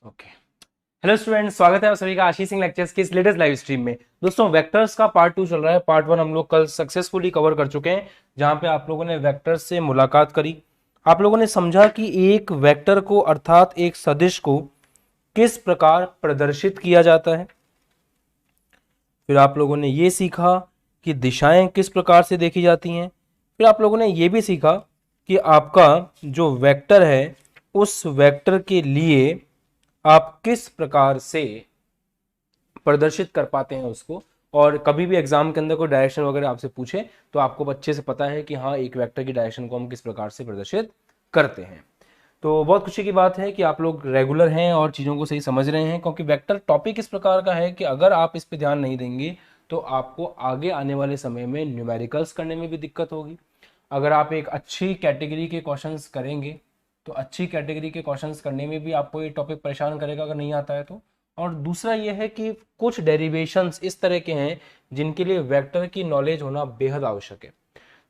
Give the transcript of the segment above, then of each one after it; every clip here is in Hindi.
ओके। हेलो स्टूडेंट्स, स्वागत है आप सभी का आशीष सिंह लेक्चर्स की इस लेटेस्ट लाइव स्ट्रीम में। दोस्तों, वेक्टर्स का पार्ट 2 चल रहा है। पार्ट 1 हम लोग कल सक्सेसफुली कवर कर चुके हैं, जहां पे आप लोगों ने वेक्टर्स से मुलाकात करी। आप लोगों ने समझा कि एक वेक्टर को अर्थात एक सदिश को किस प्रकार प्रदर्शित किया जाता है। फिर आप लोगों ने ये सीखा कि दिशाएं किस प्रकार से देखी जाती हैं। फिर आप लोगों ने ये भी सीखा कि आपका जो वेक्टर है उस वेक्टर के लिए आप किस प्रकार से प्रदर्शित कर पाते हैं उसको। और कभी भी एग्जाम के अंदर कोई डायरेक्शन वगैरह आपसे पूछे तो आपको अच्छे से पता है कि हाँ, एक वेक्टर की डायरेक्शन को हम किस प्रकार से प्रदर्शित करते हैं। तो बहुत खुशी की बात है कि आप लोग रेगुलर हैं और चीज़ों को सही समझ रहे हैं, क्योंकि वेक्टर टॉपिक इस प्रकार का है कि अगर आप इस पर ध्यान नहीं देंगे तो आपको आगे आने वाले समय में न्यूमेरिकल्स करने में भी दिक्कत होगी। अगर आप एक अच्छी कैटेगरी के क्वेश्चंस करेंगे तो अच्छी कैटेगरी के क्वेश्चंस करने में भी आपको ये टॉपिक परेशान करेगा अगर नहीं आता है तो। और दूसरा ये है कि कुछ डेरिवेशंस इस तरह के हैं जिनके लिए वेक्टर की नॉलेज होना बेहद आवश्यक है।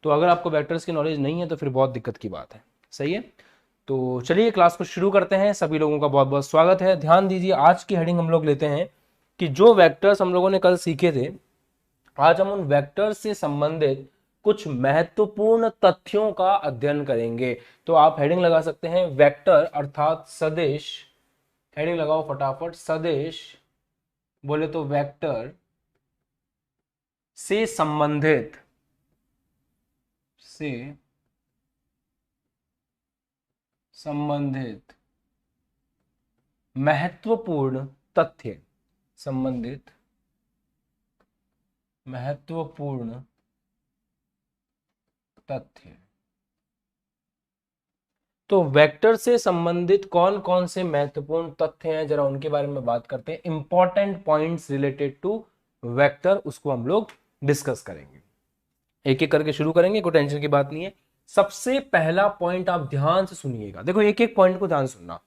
तो अगर आपको वेक्टर्स की नॉलेज नहीं है तो फिर बहुत दिक्कत की बात है। सही है, तो चलिए क्लास को शुरू करते हैं। सभी लोगों का बहुत बहुत स्वागत है। ध्यान दीजिए, आज की हेडिंग हम लोग लेते हैं कि जो वेक्टर्स हम लोगों ने कल सीखे थे, आज हम उन वेक्टर्स से संबंधित कुछ महत्वपूर्ण तथ्यों का अध्ययन करेंगे। तो आप हेडिंग लगा सकते हैं वेक्टर अर्थात सदिश। हेडिंग लगाओ फटाफट, सदिश बोले तो वेक्टर से संबंधित महत्वपूर्ण तथ्य, संबंधित महत्वपूर्ण तथ्य। तो वेक्टर से संबंधित कौन कौन से महत्वपूर्ण तथ्य हैं, जरा उनके बारे में बात करते हैं। Important points related to vector, उसको हम लोग डिस्कस करेंगे। एक एक करके शुरू करेंगे, कोई टेंशन की बात नहीं है। सबसे पहला पॉइंट आप ध्यान से सुनिएगा। देखो, एक एक पॉइंट को ध्यान से सुनना।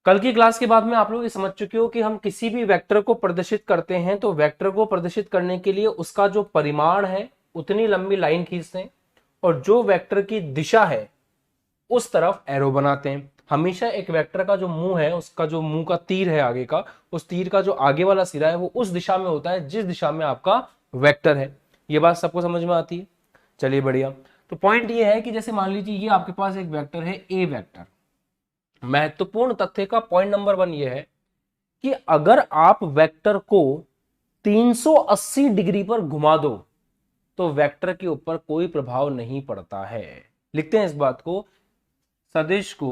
कल की क्लास के बाद में आप लोग ये समझ चुके हो कि हम किसी भी वेक्टर को प्रदर्शित करते हैं तो वेक्टर को प्रदर्शित करने के लिए उसका जो परिमाण है उतनी लंबी लाइन खींचते हैं, और जो वेक्टर की दिशा है उस तरफ एरो बनाते हैं। हमेशा एक वेक्टर का जो मुंह है, उसका जो मुंह का तीर है आगे का, उस तीर का जो आगे वाला सिरा है वो उस दिशा में होता है जिस दिशा में आपका वेक्टर है। ये बात सबको समझ में आती है? चलिए बढ़िया। तो पॉइंट ये है कि जैसे मान लीजिए ये आपके पास एक वेक्टर है ए वेक्टर। महत्वपूर्ण तथ्य का पॉइंट नंबर 1 ये है कि अगर आप वेक्टर को 380 डिग्री पर घुमा दो तो वेक्टर के ऊपर कोई प्रभाव नहीं पड़ता है। लिखते हैं इस बात को, सदिश को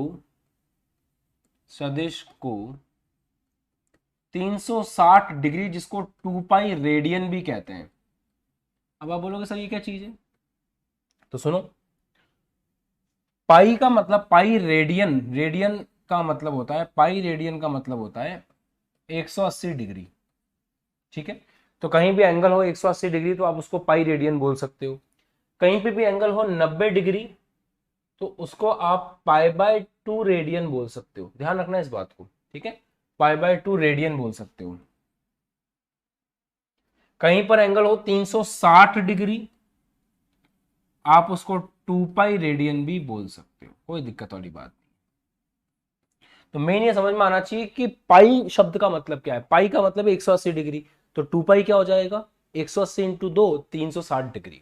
360 डिग्री, जिसको 2 पाई रेडियन भी कहते हैं। अब आप बोलोगे सर ये क्या चीज है, तो सुनो। पाई का मतलब, पाई रेडियन, रेडियन का मतलब होता है, पाई रेडियन का मतलब होता है 180 डिग्री। ठीक है, तो कहीं भी एंगल हो 180 डिग्री तो आप उसको पाई रेडियन बोल सकते हो। कहीं पे भी एंगल हो 90 डिग्री तो उसको आप पाई बाय 2 रेडियन बोल सकते हो। ध्यान रखना इस बात को, ठीक है, पाई बाय 2 रेडियन बोल सकते हो। कहीं पर एंगल हो 360 डिग्री, आप उसको 2 पाई रेडियन भी बोल सकते हो, कोई दिक्कत वाली बात नहीं। तो मेन ये समझ में आना चाहिए कि पाई शब्द का मतलब क्या है। पाई का मतलब है 180 डिग्री, तो 2 पाई क्या हो जाएगा, 180 इंटू 2 360 डिग्री।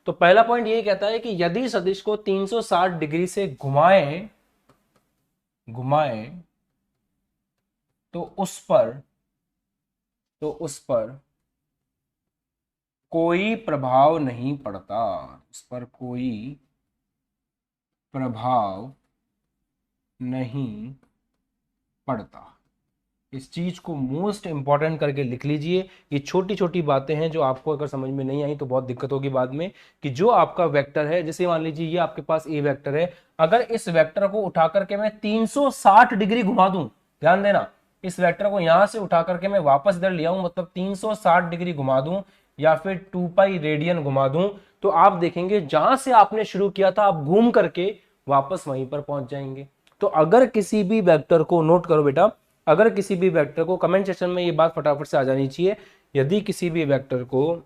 तो पहला पॉइंट ये कहता है कि यदि सदिश को 360 डिग्री से घुमाएं तो उस पर कोई प्रभाव नहीं पड़ता, उस पर कोई प्रभाव नहीं पड़ता। इस चीज को मोस्ट इंपॉर्टेंट करके लिख लीजिए। ये छोटी छोटी बातें हैं जो आपको अगर समझ में नहीं आई तो बहुत दिक्कत होगी बाद में। कि जो आपका वेक्टर है, जैसे मान लीजिए ये आपके पास ए वेक्टर है, अगर इस वेक्टर को उठा करके मैं 360 डिग्री घुमा दूं, ध्यान देना, इस वेक्टर को यहां से उठा करके मैं वापस इधर ले आऊं, मतलब 360 डिग्री घुमा दूं या फिर 2 पाई रेडियन घुमा दूं, तो आप देखेंगे जहां से आपने शुरू किया था आप घूम करके वापस वहीं पर पहुंच जाएंगे। तो अगर किसी भी वेक्टर को, नोट करो बेटा, अगर किसी भी वेक्टर को, कमेंट सेक्शन में ये बात फटाफट से आ जानी चाहिए, यदि किसी भी वेक्टर को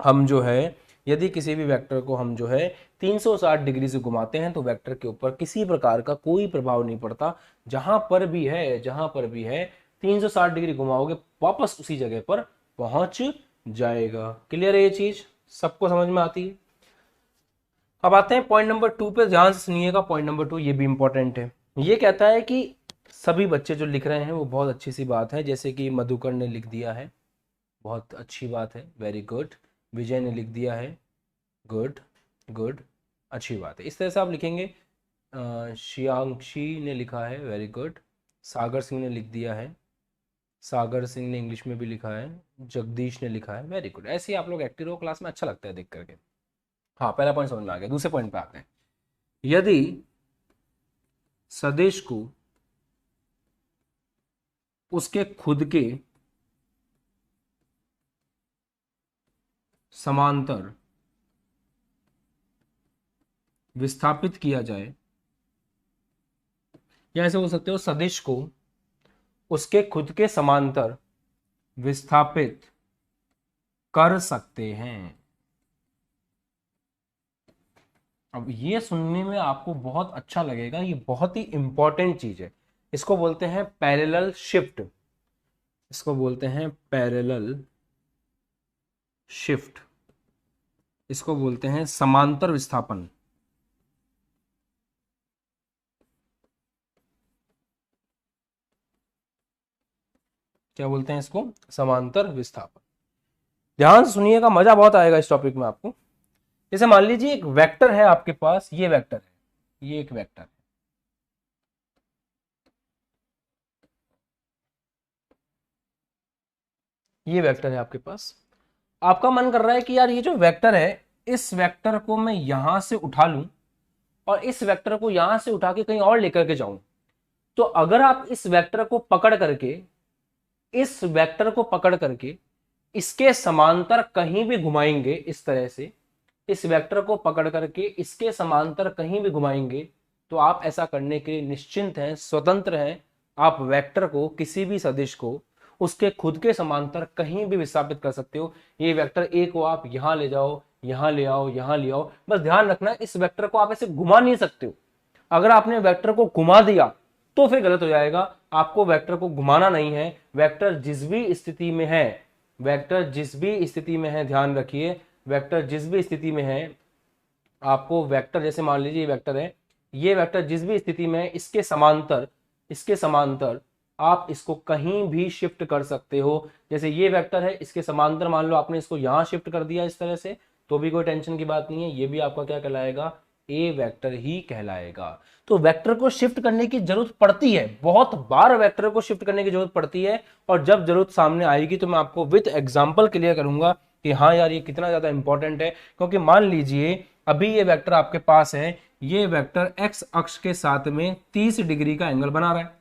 हम जो है यदि किसी भी वेक्टर को हम जो है 360 डिग्री से घुमाते हैं तो वेक्टर के ऊपर किसी प्रकार का कोई प्रभाव नहीं पड़ता। जहां पर भी है 360 डिग्री घुमाओगे वापस उसी जगह पर पहुंच जाएगा। क्लियर है ये चीज, सबको समझ में आती है। अब आते हैं पॉइंट नंबर 2 पे, ध्यान से सुनिएगा। पॉइंट नंबर 2 ये भी इंपॉर्टेंट है। ये कहता है कि सभी बच्चे जो लिख रहे हैं वो बहुत अच्छी सी बात है, जैसे कि मधुकर ने लिख दिया है, बहुत अच्छी बात है, वेरी गुड। विजय ने लिख दिया है, गुड गुड, अच्छी बात है। इस तरह से आप लिखेंगे। शियांशी ने लिखा है, वेरी गुड। सागर सिंह ने लिख दिया है, सागर सिंह ने इंग्लिश में भी लिखा है। जगदीश ने लिखा है, वेरी गुड। ऐसे ही आप लोग एक्टिव हो क्लास में, अच्छा लगता है देख करके। हाँ, पहला पॉइंट समझ में आ गया। दूसरे पॉइंट पे आते हैं। यदि सदिश को उसके खुद के समांतर विस्थापित किया जाए, या ऐसे बोल सकते हो सदिश को उसके खुद के समांतर विस्थापित कर सकते हैं। अब ये सुनने में आपको बहुत अच्छा लगेगा, ये बहुत ही इंपॉर्टेंट चीज है। इसको बोलते हैं पैरेलल शिफ्ट, इसको बोलते हैं पैरेलल शिफ्ट, इसको बोलते हैं समांतर विस्थापन। क्या बोलते हैं इसको? समांतर विस्थापन। ध्यान से सुनिएगा, मजा बहुत आएगा इस टॉपिक में आपको। जैसे मान लीजिए एक वेक्टर है आपके पास, ये वेक्टर है, ये एक वेक्टर है, ये वेक्टर है आपके पास। आपका मन कर रहा है कि यार ये जो वेक्टर है, इस वेक्टर को मैं यहां से उठा लूं और इस वेक्टर को यहां से उठा के कहीं और लेकर के जाऊं। तो अगर आप इस वेक्टर को पकड़ करके, इस वेक्टर को पकड़ करके इसके समांतर कहीं भी घुमाएंगे, इस तरह से इस वेक्टर को पकड़ करके इसके समांतर कहीं भी घुमाएंगे, तो आप ऐसा करने के लिए निश्चिंत हैं, स्वतंत्र हैं। आप वेक्टर को, किसी भी सदिश को उसके खुद के समांतर कहीं भी विस्थापित कर सकते हो। ये वेक्टर ए को आप यहां ले जाओ, यहां ले आओ, यहां ले आओ, बस ध्यान रखना इस वेक्टर को आप ऐसे घुमा नहीं सकते हो। अगर आपने वेक्टर को घुमा दिया तो फिर गलत हो जाएगा। आपको वेक्टर को घुमाना नहीं है। वेक्टर जिस भी स्थिति में है, वेक्टर जिस भी स्थिति में है, ध्यान रखिए, वेक्टर जिस भी स्थिति में है, आपको वेक्टर, जैसे मान लीजिए ये वेक्टर है, ये वेक्टर जिस भी स्थिति में है, इसके समांतर, इसके समांतर आप इसको कहीं भी शिफ्ट कर सकते हो। जैसे ये वेक्टर है, इसके समांतर मान लो आपने इसको यहां शिफ्ट कर दिया इस तरह से, तो भी कोई टेंशन की बात नहीं है, ये भी आपका क्या कहलाएगा? ए वेक्टर ही कहलाएगा। तो वेक्टर को शिफ्ट करने की जरूरत पड़ती है, बहुत बार वेक्टर को शिफ्ट करने की जरूरत पड़ती है, और जब जरूरत सामने आएगी तो मैं आपको विद एग्जांपल क्लियर करूंगा कि हाँ यार ये कितना ज्यादा इंपॉर्टेंट है। क्योंकि मान लीजिए अभी ये वेक्टर आपके पास है, ये वेक्टर एक्स अक्ष के साथ में 30 डिग्री का एंगल बना रहा है,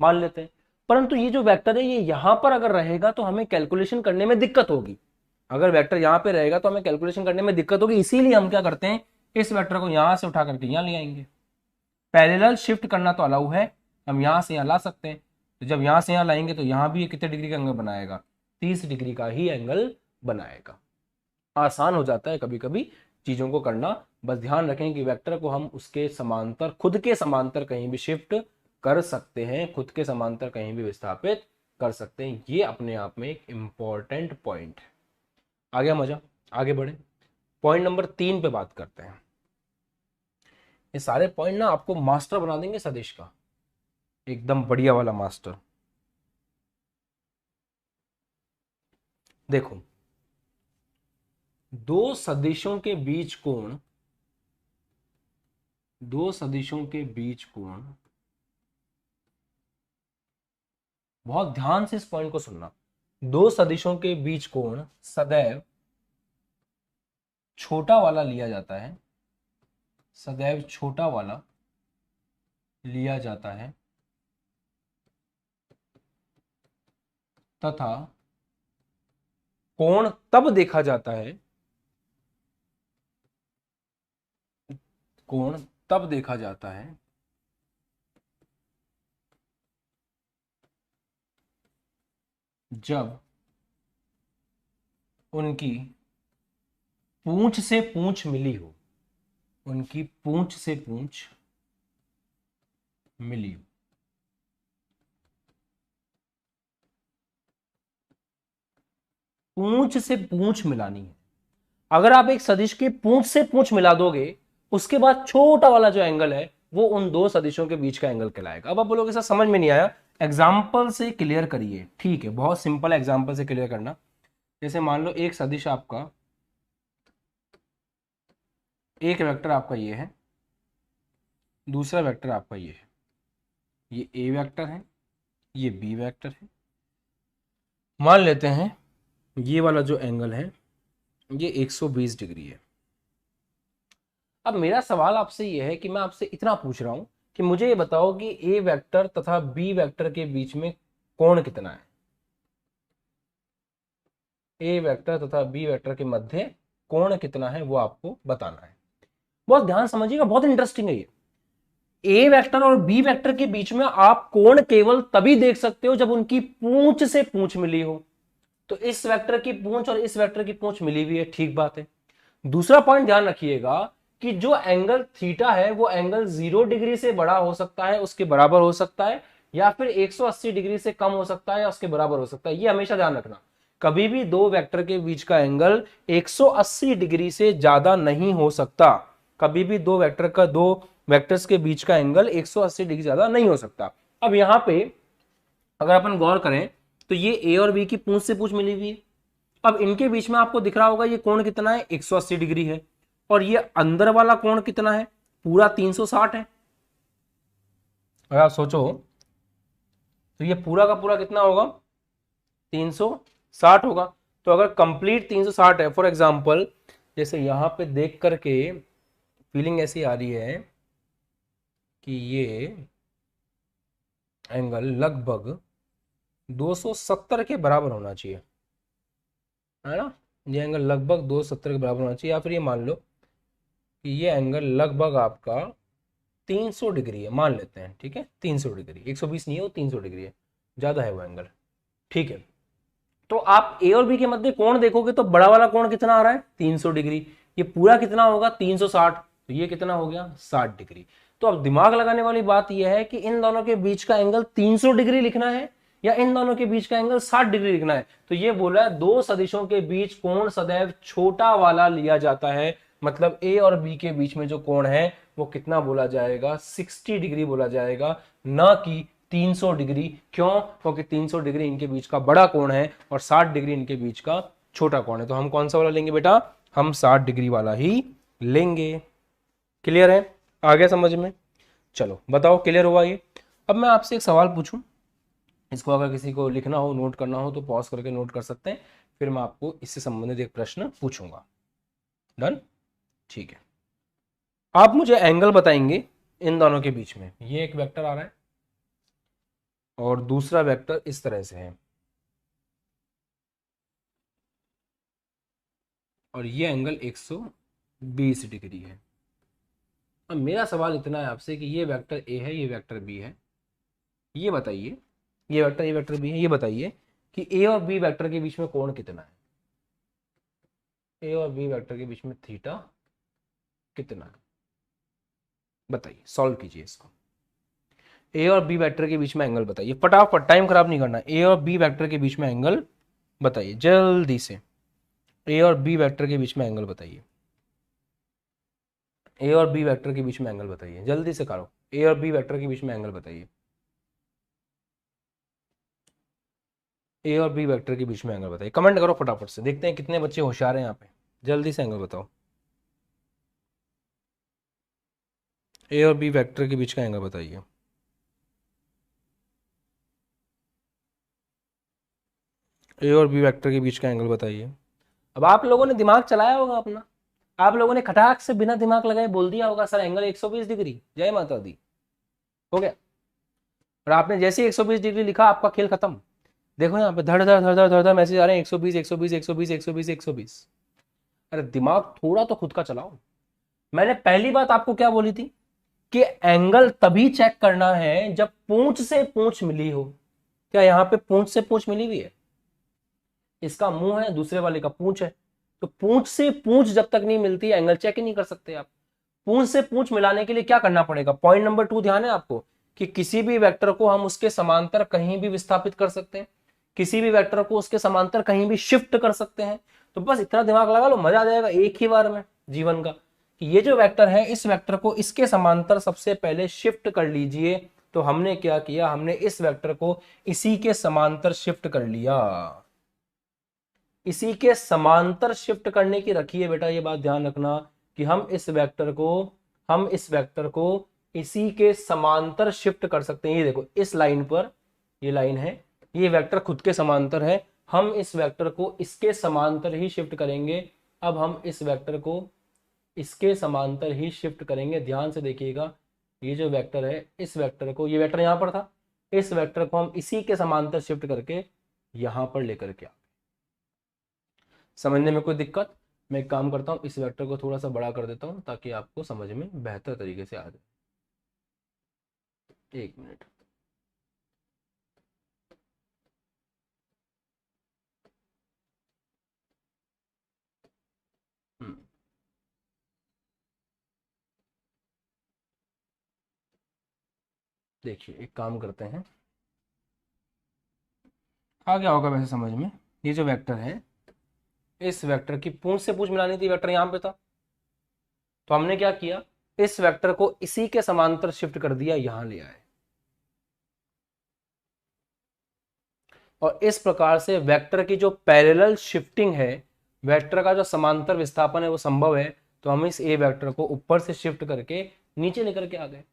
मान लेते हैं। परंतु ये जो वेक्टर है ये यहां पर अगर रहेगा तो हमें कैलकुलेशन करने में दिक्कत होगी। अगर वेक्टर यहां पे रहेगा तो हमें कैलकुलेशन करने में दिक्कत होगी, इसीलिए हम क्या करते हैं, इस वेक्टर को यहां से उठा करके यहां ले आएंगे। पैरेलल शिफ्ट करना तो अलाउ है, हम यहां से यहां ला सकते हैं। तो जब यहां से यहां लाएंगे तो यहां भी ये कितने डिग्री का एंगल बनाएगा? 30 डिग्री का ही एंगल बनाएगा। आसान हो जाता है कभी कभी चीजों को करना। बस ध्यान रखें कि वेक्टर को हम उसके समांतर, खुद के समांतर कहीं भी शिफ्ट कर सकते हैं, खुद के समांतर कहीं भी विस्थापित कर सकते हैं। ये अपने आप में एक इंपॉर्टेंट पॉइंट है। आ गया मजा? आगे बढ़े, पॉइंट नंबर 3 पे बात करते हैं। ये सारे पॉइंट ना आपको मास्टर बना देंगे सदिश का, एकदम बढ़िया वाला मास्टर। देखो, दो सदिशों के बीच कोण, दो सदिशों के बीच कोण, बहुत ध्यान से इस पॉइंट को सुनना। दो सदिशों के बीच कोण सदैव छोटा वाला लिया जाता है, सदैव छोटा वाला लिया जाता है, तथा कोण तब देखा जाता है, कोण तब देखा जाता है जब उनकी पूंछ से पूंछ मिली हो, उनकी पूंछ से पूंछ मिली हो। पूंछ से पूंछ मिलानी है। अगर आप एक सदिश की पूंछ से पूंछ मिला दोगे, उसके बाद छोटा वाला जो एंगल है वो उन दो सदिशों के बीच का एंगल कहलाएगा। अब आप बोलोगे सर समझ में नहीं आया, एग्जाम्पल से क्लियर करिए। ठीक है, बहुत सिंपल एग्जाम्पल से क्लियर करना। जैसे मान लो एक सदिश आपका, एक वेक्टर आपका ये है, दूसरा वेक्टर आपका ये है, ये ए वेक्टर है, ये बी वेक्टर है। मान लेते हैं ये वाला जो एंगल है ये 120 डिग्री है। अब मेरा सवाल आपसे ये है कि मैं आपसे इतना पूछ रहा हूं कि मुझे ये बताओ कि ए वेक्टर तथा बी वेक्टर के बीच में कोण कितना है। ए वेक्टर तथा बी वेक्टर के मध्य कोण कितना है वो आपको बताना है। बहुत ध्यान समझिएगा, बहुत इंटरेस्टिंग है ये। ए वेक्टर और बी वेक्टर के बीच में आप कोण केवल तभी देख सकते हो जब उनकी पूंछ से पूंछ मिली हो। तो इस वेक्टर की पूंछ और इस वेक्टर की पूंछ मिली हुई है, ठीक बात है। दूसरा पॉइंट ध्यान रखिएगा कि जो एंगल थीटा है वो एंगल 0 डिग्री से बड़ा हो सकता है, उसके बराबर हो सकता है, या फिर 180 डिग्री से कम हो सकता है या उसके बराबर हो सकता है। ये हमेशा ध्यान रखना, कभी भी दो वेक्टर के बीच का एंगल 180 डिग्री से ज्यादा नहीं हो सकता। कभी भी दो वेक्टर्स के बीच का एंगल 180 डिग्री ज्यादा नहीं हो सकता। अब यहां पे अगर अपन गौर करें तो ये ए और बी की पूंछ से पूंछ मिली हुई है। अब इनके बीच में आपको दिख रहा होगा ये कोण कितना है, 180 डिग्री है। और ये अंदर वाला कोण कितना है, पूरा 360 है। अगर आप सोचो तो ये पूरा का पूरा कितना होगा, 360 होगा। तो अगर कंप्लीट 360 है, फॉर एग्जांपल जैसे यहां पे देख करके फीलिंग ऐसी आ रही है कि ये एंगल लगभग 270 के बराबर होना चाहिए, है ना। ये एंगल लगभग 270 के बराबर होना चाहिए, या फिर ये मान लो कि ये एंगल लगभग आपका 300 डिग्री है, मान लेते हैं, ठीक है। 300 डिग्री, 120 नहीं है वो, 300 डिग्री है, ज्यादा है वो एंगल, ठीक है। तो आप ए और बी के मध्य कोण देखोगे तो बड़ा वाला कोण कितना आ रहा है, 300 डिग्री। ये पूरा कितना होगा, 360, तो ये कितना हो गया, 60 डिग्री। तो अब दिमाग लगाने वाली बात यह है कि इन दोनों के बीच का एंगल 300 डिग्री लिखना है या इन दोनों के बीच का एंगल 60 डिग्री लिखना है। तो ये बोला है दो सदिशों के बीच कोण सदैव छोटा वाला लिया जाता है। मतलब ए और बी के बीच में जो कोण है वो कितना बोला जाएगा, 60 डिग्री बोला जाएगा, ना कि 300 डिग्री। क्यों, क्योंकि 300 डिग्री इनके बीच का बड़ा कोण है और 60 डिग्री इनके बीच का छोटा कोण है। तो हम कौन सा वाला लेंगे बेटा, हम 60 डिग्री वाला ही लेंगे। क्लियर है, आ गया समझ में। चलो बताओ, क्लियर हुआ ये। अब मैं आपसे एक सवाल पूछूं, इसको अगर किसी को लिखना हो, नोट करना हो तो पॉज करके नोट कर सकते हैं, फिर मैं आपको इससे संबंधित एक प्रश्न पूछूंगा। डन, ठीक है। आप मुझे एंगल बताएंगे इन दोनों के बीच में। ये एक वेक्टर आ रहा है और दूसरा वेक्टर इस तरह से है, और ये एंगल 120 डिग्री है। अब मेरा सवाल इतना है आपसे कि ये वेक्टर ए है, ये वेक्टर बी है, ये बताइए, ये वेक्टर बी है, ये बताइए कि ए और बी वेक्टर के बीच में कोण कितना है। ए और बी वेक्टर के बीच में थीटा कितना है, बताइए, सॉल्व कीजिए इसको। ए और बी वेक्टर के बीच में एंगल बताइए, फटाफट, टाइम खराब नहीं करना। ए और बी वेक्टर के बीच में एंगल बताइए जल्दी से। ए और बी वेक्टर के बीच में एंगल बताइए। ए और बी वेक्टर के बीच में एंगल बताइए, जल्दी से करो। ए और बी वेक्टर के बीच में एंगल बताइए। ए और बी वेक्टर के बीच में एंगल बताइए, कमेंट करो फटाफट से, देखते हैं कितने बच्चे होशियार हैं यहाँ पे। जल्दी से एंगल बताओ। ए और बी वेक्टर के बीच का एंगल बताइए। ए और बी वेक्टर के बीच का एंगल बताइए। अब आप लोगों ने दिमाग चलाया होगा अपना, आप लोगों ने खटाक से बिना दिमाग लगाए बोल दिया होगा सर एंगल 120 डिग्री, जय माता दी, हो गया। और आपने जैसे 120 डिग्री लिखा आपका खेल खत्म। देखो यहाँ पे धड़ धड़ धड़ धड़ धड़ धड़ मैसेज आ रहे हैं, 120 120 120 120 120। अरे दिमाग थोड़ा तो खुद का चलाओ। मैंने पहली बात आपको क्या बोली थी कि एंगल तभी चेक करना है जब पूंछ से पूंछ मिली हो। क्या यहाँ पे पूंछ से पूंछ मिली हुई है, इसका मुंह है, दूसरे वाले का पूंछ है, तो पूंछ से पूंछ जब तक नहीं मिलती एंगल चेक ही नहीं कर सकते आप। पूंछ से पूंछ मिलाने के लिए क्या करना पड़ेगा, पॉइंट नंबर 2 ध्यान है आपको, कि किसी भी वेक्टर को हम उसके समांतर कहीं भी विस्थापित कर सकते हैं, किसी भी वेक्टर को उसके समांतर कहीं भी शिफ्ट कर सकते हैं। तो बस इतना दिमाग लगा लो, मजा आ जाएगा एक ही बार में जीवन का, कि ये जो वेक्टर है इस वेक्टर को इसके समांतर सबसे पहले शिफ्ट कर लीजिए। तो हमने क्या किया, हमने इस वेक्टर को इसी के समांतर शिफ्ट कर लिया। इसी के समांतर शिफ्ट करने की रखिए बेटा, ये बात ध्यान रखना कि हम इस वेक्टर को इसी के समांतर शिफ्ट कर सकते हैं। ये देखो इस लाइन पर, ये लाइन है, ये वेक्टर खुद के समांतर है, हम इस वेक्टर को इसके समांतर ही शिफ्ट करेंगे। अब हम इस वेक्टर को इसके समांतर ही शिफ्ट करेंगे। ध्यान से देखिएगा, ये जो वेक्टर है इस वेक्टर को, ये वेक्टर यहां पर था, इस वेक्टर को हम इसी के समांतर शिफ्ट करके यहां पर लेकर के आ। समझने में कोई दिक्कत? मैं एक काम करता हूँ, इस वेक्टर को थोड़ा सा बड़ा कर देता हूँ ताकि आपको समझ में बेहतर तरीके से आ जाए। एक मिनट। हम्म, देखिए एक काम करते हैं, आ गया होगा वैसे समझ में। ये जो वेक्टर है, इस वेक्टर की पूंछ से पूंछ मिलानी थी, वेक्टर यहां पे था, तो हमने क्या किया, इस वेक्टर को इसी के समांतर शिफ्ट कर दिया, यहां ले आए। और इस प्रकार से वेक्टर की जो पैरेलल शिफ्टिंग है, वेक्टर का जो समांतर विस्थापन है वो संभव है। तो हम इस ए वेक्टर को ऊपर से शिफ्ट करके नीचे लेकर के आ गए।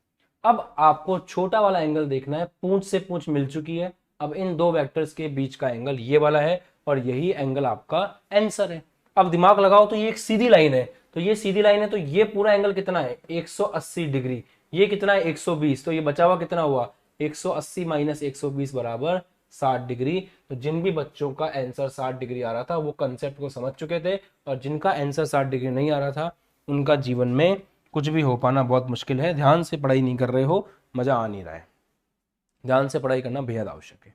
अब आपको छोटा वाला एंगल देखना है, पूंछ से पूंछ मिल चुकी है, अब इन दो वेक्टर्स के बीच का एंगल ये वाला है, और यही एंगल आपका आंसर है। अब दिमाग लगाओ, तो ये एक सीधी लाइन है, तो ये सीधी लाइन है, तो ये पूरा एंगल कितना है 180 डिग्री, ये कितना है 120, तो ये बचा हुआ कितना हुआ 180 माइनस 120 बराबर 60 डिग्री। तो जिन भी बच्चों का आंसर 60 डिग्री आ रहा था वो कंसेप्ट को समझ चुके थे, और जिनका आंसर 60 डिग्री नहीं आ रहा था उनका जीवन में कुछ भी हो पाना बहुत मुश्किल है। ध्यान से पढ़ाई नहीं कर रहे हो, मजा आ नहीं रहा है, ध्यान से पढ़ाई करना बेहद आवश्यक है।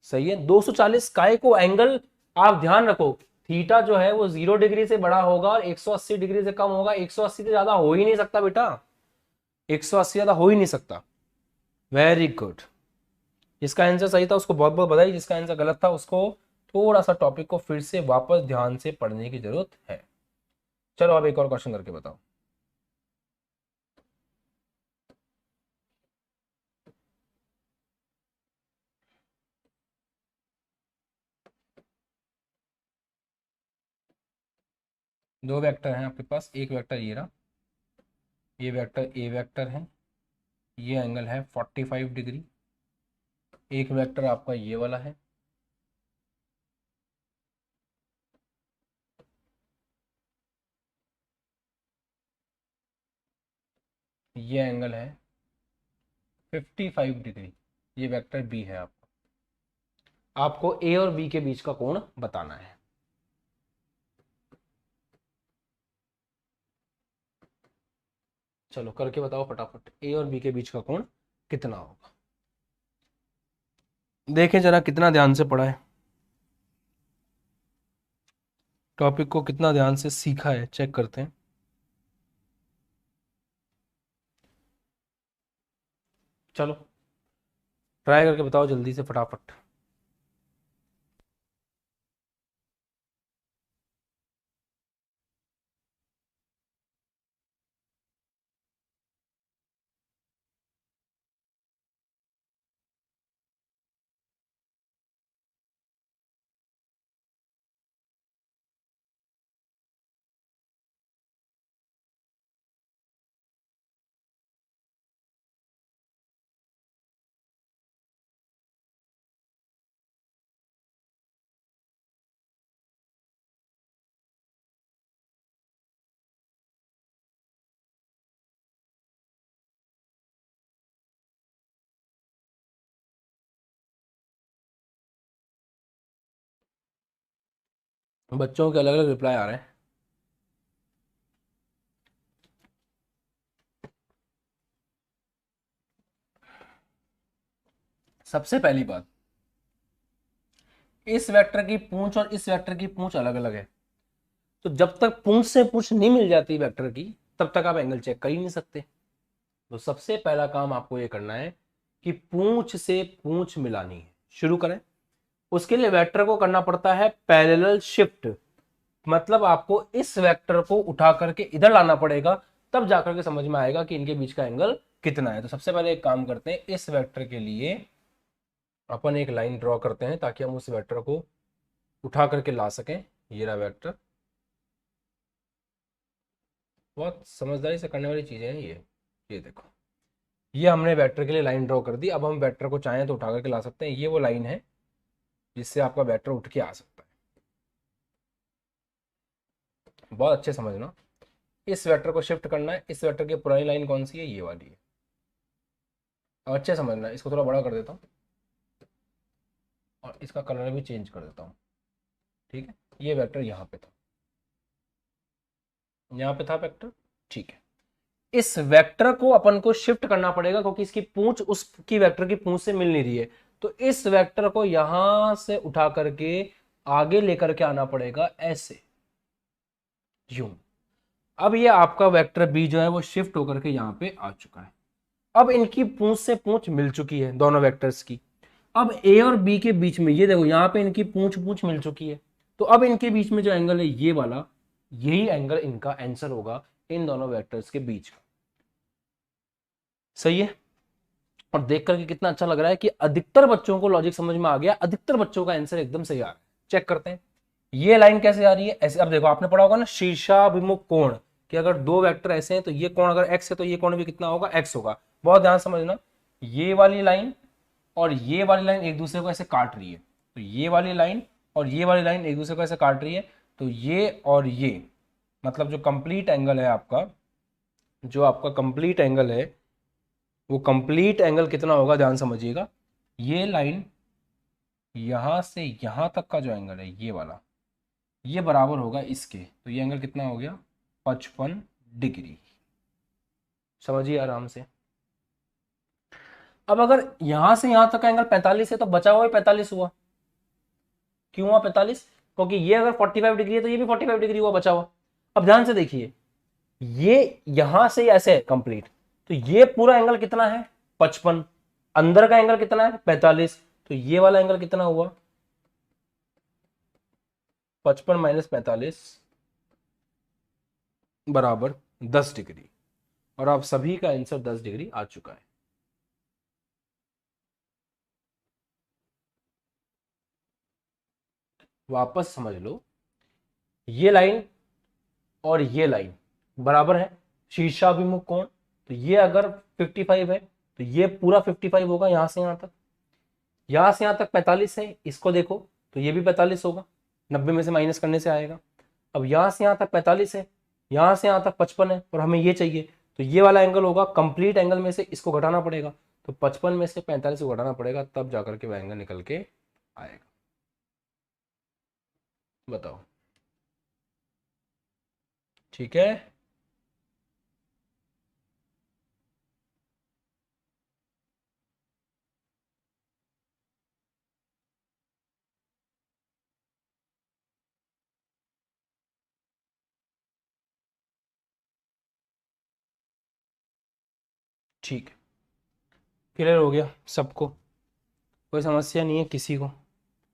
सही है। 240 काय को एंगल, आप ध्यान रखो, थीटा जो है वो 0 डिग्री से बड़ा होगा और 180 डिग्री से कम होगा। 180 से ज्यादा हो ही नहीं सकता बेटा, 180 ज्यादा हो ही नहीं सकता। Very good. जिसका आंसर सही था उसको बहुत बहुत बधाई, जिसका आंसर गलत था उसको थोड़ा सा टॉपिक को फिर से वापस ध्यान से पढ़ने की जरूरत है। चलो अब एक और क्वेश्चन करके बताओ। दो वेक्टर हैं आपके पास, एक वेक्टर ये रहा, ये वेक्टर ए वेक्टर है, ये एंगल है 45 डिग्री। एक वेक्टर आपका ये वाला है, ये एंगल है 55 डिग्री। ये वेक्टर बी है, आपको ए और बी के बीच का कोण बताना है। चलो करके बताओ फटाफट, ए और बी के बीच का कोण कितना होगा। देखें जरा कितना ध्यान से पढ़ा है, टॉपिक को कितना ध्यान से सीखा है, चेक करते हैं। चलो ट्राई करके बताओ जल्दी से फटाफट। बच्चों के अलग अलग रिप्लाई आ रहे हैं। सबसे पहली बात, इस वेक्टर की पूंछ और इस वेक्टर की पूंछ अलग अलग है, तो जब तक पूंछ से पूंछ नहीं मिल जाती वेक्टर की तब तक आप एंगल चेक कर ही नहीं सकते। तो सबसे पहला काम आपको ये करना है कि पूंछ से पूंछ मिलानी है। शुरू करें। उसके लिए वेक्टर को करना पड़ता है पैरेलल शिफ्ट, मतलब आपको इस वेक्टर को उठा करके इधर लाना पड़ेगा, तब जाकर के समझ में आएगा कि इनके बीच का एंगल कितना है। तो सबसे पहले एक काम करते हैं, इस वेक्टर के लिए अपन एक लाइन ड्रॉ करते हैं ताकि हम उस वेक्टर को उठा करके ला सकें। ये रहा वेक्टर। बहुत समझदारी से करने वाली चीजें हैं ये देखो, ये हमने वेक्टर के लिए लाइन ड्रॉ कर दी। अब हम वेक्टर को चाहें तो उठा करके ला सकते हैं। ये वो लाइन है जिससे आपका वेक्टर उठ के आ सकता है। बहुत अच्छे समझना, इस वेक्टर को शिफ्ट करना है। इस वेक्टर की पुरानी लाइन कौन सी है? ये वाली है। अब अच्छे समझना, इसको थोड़ा बड़ा कर देता हूँ और इसका कलर भी चेंज कर देता हूँ। ठीक है, ये वेक्टर यहाँ पे था, यहाँ पे था वेक्टर। ठीक है, इस वेक्टर को अपन को शिफ्ट करना पड़ेगा क्योंकि इसकी पूंछ उसकी वेक्टर की पूंछ से मिल नहीं रही है। तो इस वेक्टर को यहां से उठा करके आगे लेकर के आना पड़ेगा, ऐसे यूं। अब ये आपका वेक्टर बी जो है वो शिफ्ट होकर के यहां पे आ चुका है। अब इनकी पूंछ से पूंछ मिल चुकी है दोनों वेक्टर्स की। अब ए और बी के बीच में ये देखो, यहां पे इनकी पूंछ पूंछ मिल चुकी है। तो अब इनके बीच में जो एंगल है ये वाला, यही एंगल इनका आंसर होगा इन दोनों वेक्टर्स के बीच का। सही है। और देख करके कितना अच्छा लग रहा है कि अधिकतर बच्चों को लॉजिक समझ में आ गया, अधिकतर बच्चों का आंसर एकदम सही आ रहा है। चेक करते हैं ये लाइन कैसे आ रही है। ऐसे अब देखो, आपने पढ़ा होगा ना शीर्षाभिमुख कोण, कि अगर दो वेक्टर ऐसे हैं तो ये कोण अगर x है तो ये कोण भी कितना होगा? x होगा। बहुत ध्यान समझना, ये वाली लाइन और ये वाली लाइन एक दूसरे को ऐसे काट रही है। तो ये वाली लाइन और ये वाली लाइन एक दूसरे को ऐसे काट रही है। तो ये और ये मतलब जो कंप्लीट एंगल है आपका, जो आपका कंप्लीट एंगल है वो कंप्लीट एंगल कितना होगा? ध्यान समझिएगा। ये लाइन यहां से यहां तक का जो एंगल है ये वाला, ये बराबर होगा इसके। तो ये एंगल कितना हो गया? 55 डिग्री। समझिए आराम से। अब अगर यहां से यहां तक का एंगल 45 है तो बचा हुआ 45 हुआ। क्यों हुआ 45? क्योंकि ये अगर 45 डिग्री है तो ये भी 45 डिग्री हुआ बचा हुआ। अब ध्यान से देखिए, ये यहां से ऐसे है कंप्लीट, तो ये पूरा एंगल कितना है? 55। अंदर का एंगल कितना है? 45। तो ये वाला एंगल कितना हुआ? 55 माइनस 45 बराबर 10 डिग्री। और आप सभी का आंसर 10 डिग्री आ चुका है। वापस समझ लो, ये लाइन और ये लाइन बराबर है, शीर्षाभिमुख कोण। तो ये अगर 55 है तो ये पूरा 55 होगा यहां से यहां तक। यहां से यहां तक 45 है, इसको देखो तो ये भी 45 होगा, 90 में से माइनस करने से आएगा। अब यहां से यहां तक 45 है, यहां से यहां तक 55 है और हमें ये चाहिए। तो ये वाला एंगल होगा, कंप्लीट एंगल में से इसको घटाना पड़ेगा। तो 55 में से 45 को घटाना पड़ेगा, तब जाकर के वह एंगल निकल के आएगा। बताओ, ठीक है? ठीक है, क्लियर हो गया सबको? कोई समस्या नहीं है किसी को?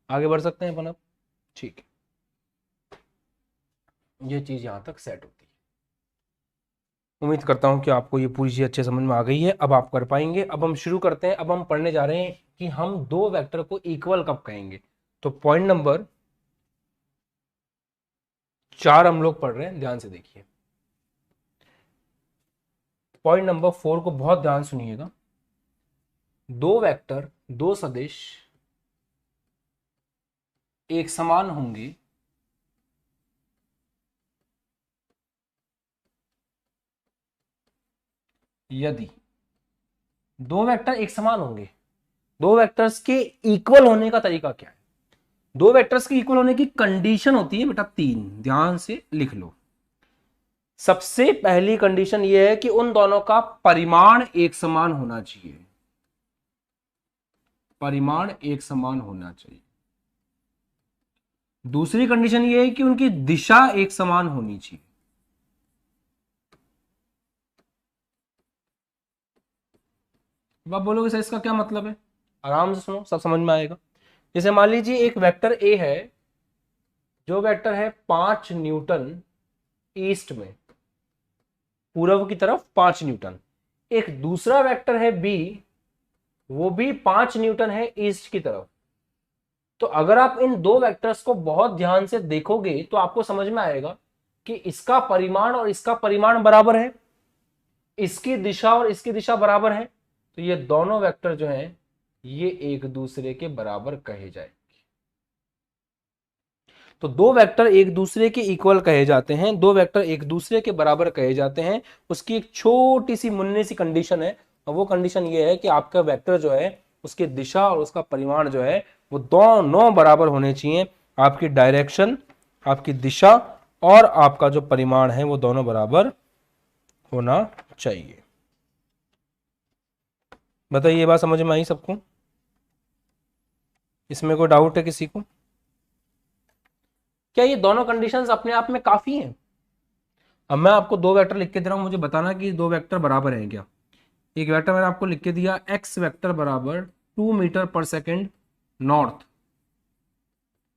आगे बढ़ सकते हैं अपन अब। ठीक है, ये चीज यहां तक सेट होती है। उम्मीद करता हूं कि आपको ये पूरी चीज अच्छे समझ में आ गई है। अब आप कर पाएंगे। अब हम शुरू करते हैं। अब हम पढ़ने जा रहे हैं कि हम दो वेक्टर को इक्वल कब कहेंगे। तो पॉइंट नंबर 4 हम लोग पढ़ रहे हैं, ध्यान से देखिए। पॉइंट नंबर 4 को बहुत ध्यान सुनिएगा। दो वेक्टर, दो सदिश एक समान होंगे यदि दो वेक्टर एक समान होंगे। दो वेक्टर्स के इक्वल होने का तरीका क्या है? दो वेक्टर्स के इक्वल होने की कंडीशन होती है बेटा 3, ध्यान से लिख लो। सबसे पहली कंडीशन यह है कि उन दोनों का परिमाण एक समान होना चाहिए। परिमाण एक समान होना चाहिए। दूसरी कंडीशन ये है कि उनकी दिशा एक समान होनी चाहिए। अब आप बोलोगे सर इसका क्या मतलब है, आराम से सुनो, सब समझ में आएगा। जैसे मान लीजिए एक वेक्टर ए है, जो वेक्टर है 5 न्यूटन ईस्ट में, पूर्व की तरफ 5 न्यूटन। एक दूसरा वेक्टर है बी, वो भी 5 न्यूटन है ईस्ट की तरफ। तो अगर आप इन दो वेक्टर्स को बहुत ध्यान से देखोगे तो आपको समझ में आएगा कि इसका परिमाण और इसका परिमाण बराबर है, इसकी दिशा और इसकी दिशा बराबर है। तो ये दोनों वेक्टर जो हैं ये एक दूसरे के बराबर कहे जाएंगे। तो दो वेक्टर एक दूसरे के इक्वल कहे जाते हैं, दो वेक्टर एक दूसरे के बराबर कहे जाते हैं। उसकी एक छोटी सी मुन्नी सी कंडीशन है, और वो कंडीशन ये है कि आपका वेक्टर जो है उसकी दिशा और उसका परिमाण जो है वो दोनों बराबर होने चाहिए। आपकी डायरेक्शन, आपकी दिशा और आपका जो परिमाण है वो दोनों बराबर होना चाहिए। बताइए, ये बात समझ में आई सबको? इसमें कोई डाउट है किसी को? क्या ये दोनों कंडीशंस अपने आप में काफी हैं? अब मैं आपको दो वेक्टर लिख के दे रहा हूं, मुझे बताना कि दो वेक्टर बराबर हैं क्या। एक वेक्टर मैंने आपको लिख के दिया, एक्स वेक्टर बराबर 2 मीटर पर सेकेंड नॉर्थ,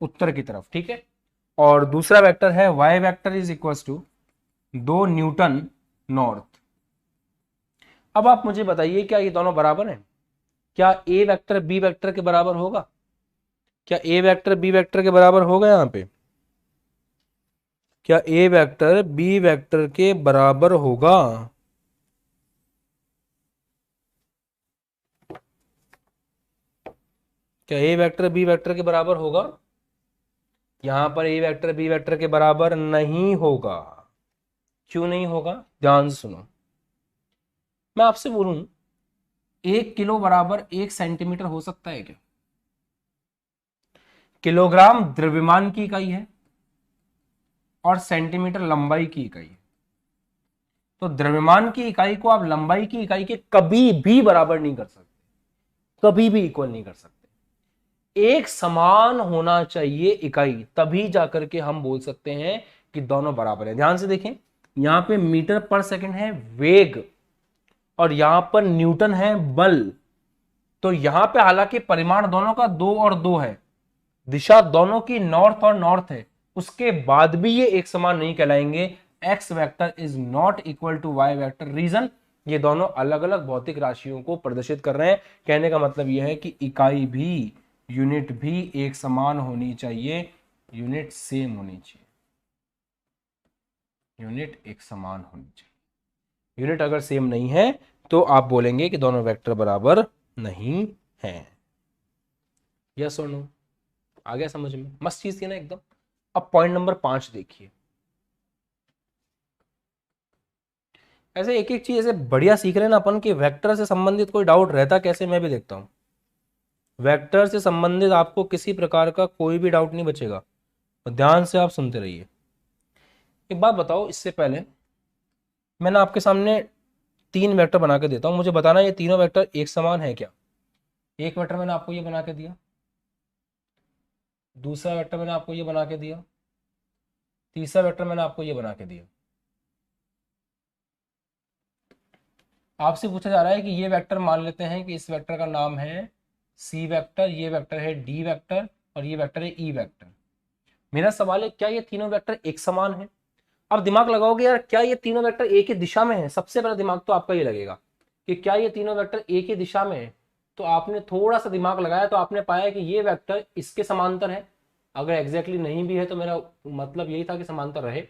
उत्तर की तरफ, ठीक है। और दूसरा वेक्टर है Y vector is equal to 2 newton north. अब आप मुझे बताइए, क्या ये दोनों बराबर हैं? क्या ए वेक्टर बी वेक्टर के बराबर होगा? क्या ए वेक्टर बी वेक्टर के बराबर होगा? यहां पे क्या ए वेक्टर बी वेक्टर के बराबर होगा? क्या ए वेक्टर बी वेक्टर के बराबर होगा? यहां पर ए वेक्टर बी वेक्टर के बराबर नहीं होगा। क्यों नहीं होगा? ध्यान से सुनो। मैं आपसे बोलूं 1 किलो बराबर 1 सेंटीमीटर हो सकता है क्या? किलोग्राम द्रव्यमान की इकाई है और सेंटीमीटर लंबाई की इकाई है। तो द्रव्यमान की इकाई को आप लंबाई की इकाई के कभी भी बराबर नहीं कर सकते, कभी भी इक्वल नहीं कर सकते। एक समान होना चाहिए इकाई, तभी जाकर के हम बोल सकते हैं कि दोनों बराबर है। ध्यान से देखें, यहां पे मीटर पर सेकंड है वेग, और यहां पर न्यूटन है बल। तो यहां पे हालांकि परिमाण दोनों का 2 और 2 है, दिशा दोनों की नॉर्थ और नॉर्थ है, उसके बाद भी ये एक समान नहीं कहलाएंगे। X vector is not equal to Y vector. Reason, ये दोनों अलग अलग भौतिक राशियों को प्रदर्शित कर रहे हैं। कहने का मतलब यह है कि इकाई भी, यूनिट भी एक समान होनी चाहिए, यूनिट सेम होनी चाहिए, यूनिट एक समान होनी चाहिए। यूनिट अगर सेम नहीं है तो आप बोलेंगे कि दोनों वेक्टर बराबर नहीं है। यस और नो? आ गया समझ में? मस्त चीज थी ना एकदम। अब पॉइंट नंबर 5 देखिए। ऐसे एक एक चीज ऐसे बढ़िया सीख रहे हैं ना अपन, कि वेक्टर से संबंधित कोई डाउट रहता कैसे, मैं भी देखता हूं। वेक्टर से संबंधित आपको किसी प्रकार का कोई भी डाउट नहीं बचेगा, और ध्यान से आप सुनते रहिए। एक बात बताओ, इससे पहले मैं ना आपके सामने 3 वेक्टर बना के देता हूं, मुझे बताना ये तीनों वेक्टर एक समान है क्या। एक वेक्टर मैंने आपको ये बना के दिया, दूसरा वेक्टर मैंने आपको ये बना के दिया, तीसरा वेक्टर मैंने आपको ये बना के दिया। आपसे पूछा जा रहा है कि ये वेक्टर मान लेते हैं कि इस वेक्टर का नाम है सी वेक्टर, ये वेक्टर है डी वेक्टर, और ये वेक्टर है ई वेक्टर। मेरा सवाल है, क्या ये तीनों वेक्टर एक समान है? अब दिमाग लगाओगे यार, क्या ये तीनों वेक्टर एक ही दिशा में है? सबसे पहला दिमाग तो आपका ये लगेगा कि क्या ये तीनों वेक्टर एक ही दिशा में है। तो आपने थोड़ा सा दिमाग लगाया तो आपने पाया कि ये वेक्टर इसके समांतर है। अगर एग्जैक्टली नहीं भी है तो मेरा मतलब यही था कि समांतर रहे।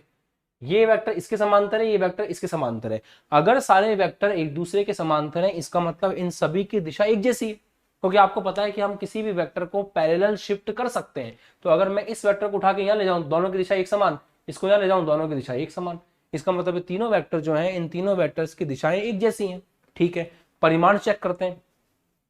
ये वेक्टर इसके समांतर है, ये वेक्टर इसके समांतर है। अगर सारे वेक्टर एक दूसरे के समांतर हैं, इसका मतलब इन सभी की दिशा एक जैसी है, क्योंकि आपको पता है कि हम किसी भी वेक्टर को पैरेलल शिफ्ट कर सकते हैं। तो अगर मैं इस वेक्टर को उठा के यहाँ ले जाऊं, दोनों की दिशा एक समान, इसको यहाँ ले जाऊं, दोनों की दिशा एक समान। इसका मतलब तीनों वेक्टर जो हैं, इन तीनों वेक्टर्स की दिशाएं एक जैसी हैं। ठीक है, परिमाण चेक करते हैं।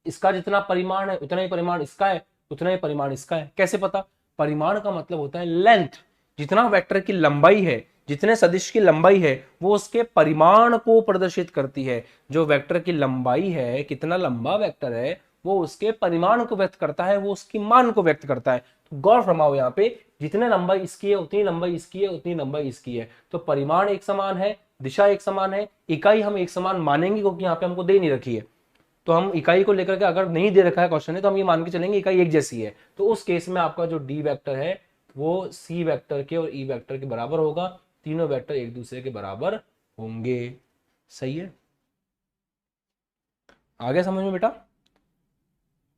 इसका जितना परिमाण है उतना ही परिमाण इसका है, उतना ही परिमाण इसका है। कैसे पता? परिमाण का मतलब होता है लेंथ। जितना वेक्टर की लंबाई है, जितने सदिश की लंबाई है, वो उसके परिमाण को प्रदर्शित करती है। जो वेक्टर की लंबाई है, कितना लंबा वेक्टर है, वो उसके परिमाण को व्यक्त करता है, वो उसकी मान को व्यक्त करता है। गौर फरमाओ यहाँ पे जितने लंबाई इसकी है उतनी लंबाई इसकी है उतनी लंबाई इसकी है, तो परिमाण एक समान है, दिशा एक समान है, इकाई हम एक समान मानेंगे क्योंकि यहाँ पे हमको दे नहीं रखी है। तो हम इकाई को लेकर के अगर नहीं दे रखा है क्वेश्चन है तो हम ये मान के चलेंगे इकाई एक जैसी है, तो उस केस में आपका जो डी वेक्टर है वो सी वेक्टर के और ई वेक्टर के बराबर होगा, तीनों वेक्टर एक दूसरे के बराबर होंगे। सही है, आगे समझ में बेटा?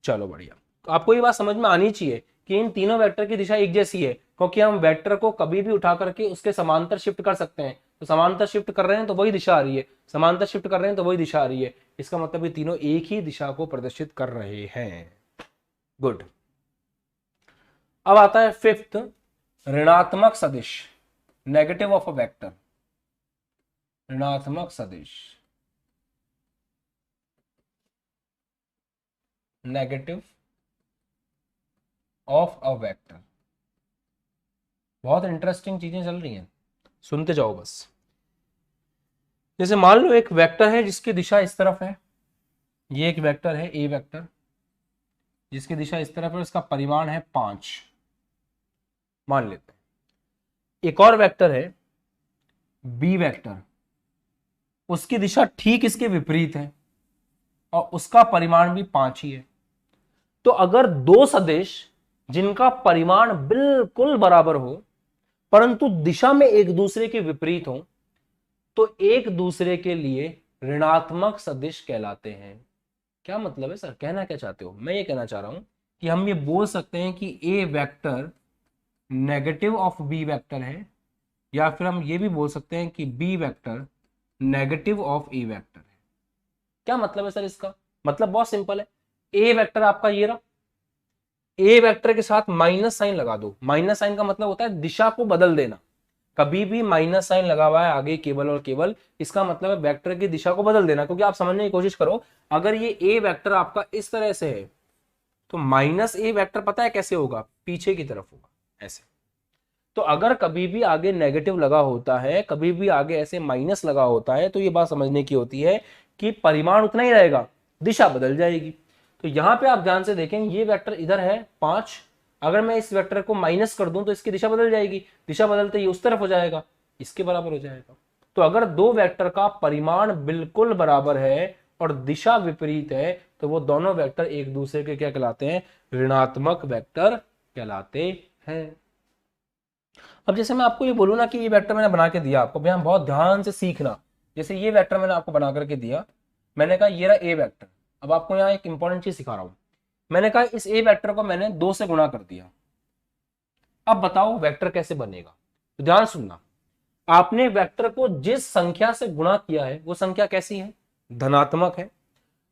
चलो बढ़िया। तो आपको ये बात समझ में आनी चाहिए कि इन तीनों वेक्टर की दिशा एक जैसी है, क्योंकि हम वेक्टर को कभी भी उठा करके उसके समांतर शिफ्ट कर सकते हैं। तो समांतर शिफ्ट कर रहे हैं तो वही दिशा आ रही है, समांतर शिफ्ट कर रहे हैं तो वही दिशा आ रही है, इसका मतलब ये तीनों एक ही दिशा को प्रदर्शित कर रहे हैं। गुड। अब आता है फिफ्थ, ऋणात्मक सदिश, नेगेटिव ऑफ अ वेक्टर। ऋणात्मक सदिश, नेगेटिव ऑफ अ वेक्टर। बहुत इंटरेस्टिंग चीजें चल रही हैं, सुनते जाओ बस। जैसे मान लो एक वेक्टर है जिसकी दिशा इस तरफ है, ये एक वेक्टर है ए वेक्टर जिसकी दिशा इस तरफ है, इसका परिमाण है 5 मान लेते हैं। एक और वेक्टर है बी वेक्टर, उसकी दिशा ठीक इसके विपरीत है और उसका परिमाण भी 5 ही है। तो अगर दो सदिश जिनका परिमाण बिल्कुल बराबर हो परंतु दिशा में एक दूसरे के विपरीत हो तो एक दूसरे के लिए ऋणात्मक सदिश कहलाते हैं। क्या मतलब है सर, कहना क्या चाहते हो? मैं ये कहना चाह रहा हूं कि हम ये बोल सकते हैं कि A vector negative of B vector है, या फिर हम ये भी बोल सकते हैं कि B vector negative of A vector है। क्या मतलब है सर इसका? मतलब बहुत सिंपल है, ए वेक्टर आपका ये रहा, ए वेक्टर के साथ माइनस साइन लगा दो। माइनस साइन का मतलब होता है दिशा को बदल देना। कभी भी माइनस साइन लगा हुआ है आगे केवल और केवल, इसका मतलब है वेक्टर की दिशा को बदल देना। क्योंकि आप समझने की कोशिश करो, अगर ये ए वेक्टर आपका इस तरह से है तो माइनस ए वेक्टर पता है कैसे होगा? पीछे की तरफ होगा, ऐसे। तो अगर कभी भी आगे नेगेटिव लगा होता है, कभी भी आगे ऐसे माइनस लगा होता है, तो ये बात समझने की होती है कि परिमाण उतना ही रहेगा, दिशा बदल जाएगी। तो यहां पे आप ध्यान से देखें, ये वेक्टर इधर है 5, अगर मैं इस वेक्टर को माइनस कर दूं तो इसकी दिशा बदल जाएगी, दिशा बदलते ही उस तरफ हो जाएगा, इसके बराबर हो जाएगा। तो अगर दो वेक्टर का परिमाण बिल्कुल बराबर है और दिशा विपरीत है तो वो दोनों वेक्टर एक दूसरे के क्या कहलाते हैं? ऋणात्मक वेक्टर कहलाते हैं। अब जैसे मैं आपको ये बोलूँ ना कि ये वेक्टर मैंने बना के दिया आपको, भैया बहुत ध्यान से सीखना। जैसे ये वेक्टर मैंने आपको बना करके दिया, मैंने कहा ये रहा ए वेक्टर। अब आपको यहाँ एक इंपॉर्टेंट चीज सिखा रहा हूं, मैंने कहा इस ए वेक्टर को मैंने 2 से गुणा कर दिया। अब बताओ वेक्टर कैसे बनेगा? तो ध्यान सुनना, आपने वेक्टर को जिस संख्या से गुणा किया है वो संख्या कैसी है? धनात्मक है।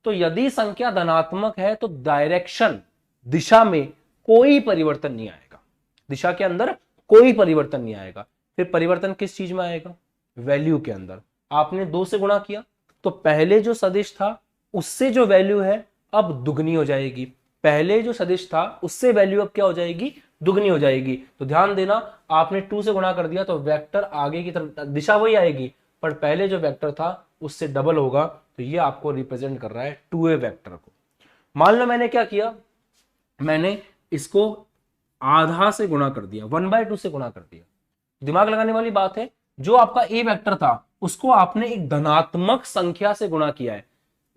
तो यदि संख्या धनात्मक है तो डायरेक्शन, दिशा में कोई परिवर्तन नहीं आएगा, दिशा के अंदर कोई परिवर्तन नहीं आएगा। फिर परिवर्तन किस चीज में आएगा? वैल्यू के अंदर। आपने 2 से गुणा किया तो पहले जो सदिश था उससे जो वैल्यू है अब दुगनी हो जाएगी, पहले जो सदिश था उससे वैल्यू अब क्या हो जाएगी? दुगनी हो जाएगी। तो ध्यान देना, आपने 2 से गुणा कर दिया तो वेक्टर आगे की तरफ दिशा वही आएगी पर पहले जो वेक्टर था उससे डबल होगा। तो ये आपको रिप्रेजेंट कर रहा है 2a वेक्टर को। मान लो मैंने क्या किया, मैंने इसको आधा से गुणा कर दिया, 1/2 से गुणा कर दिया। दिमाग लगाने वाली बात है, जो आपका ए वेक्टर था उसको आपने एक धनात्मक संख्या से गुणा किया है,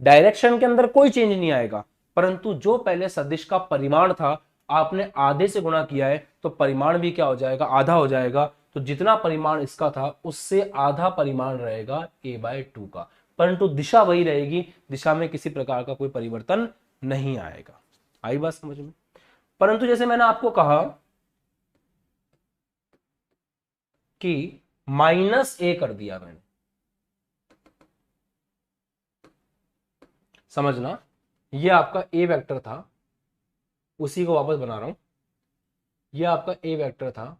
डायरेक्शन के अंदर कोई चेंज नहीं आएगा, परंतु जो पहले सदिश का परिमाण था आपने आधे से गुणा किया है तो परिमाण भी क्या हो जाएगा? आधा हो जाएगा। तो जितना परिमाण इसका था उससे आधा परिमाण रहेगा a/2 का, परंतु दिशा वही रहेगी, दिशा में किसी प्रकार का कोई परिवर्तन नहीं आएगा। आई बात समझ में? परंतु जैसे मैंने आपको कहा कि -a कर दिया मैंने, समझना, ये आपका ए वेक्टर था, उसी को वापस बना रहा हूं, ये आपका ए वेक्टर था,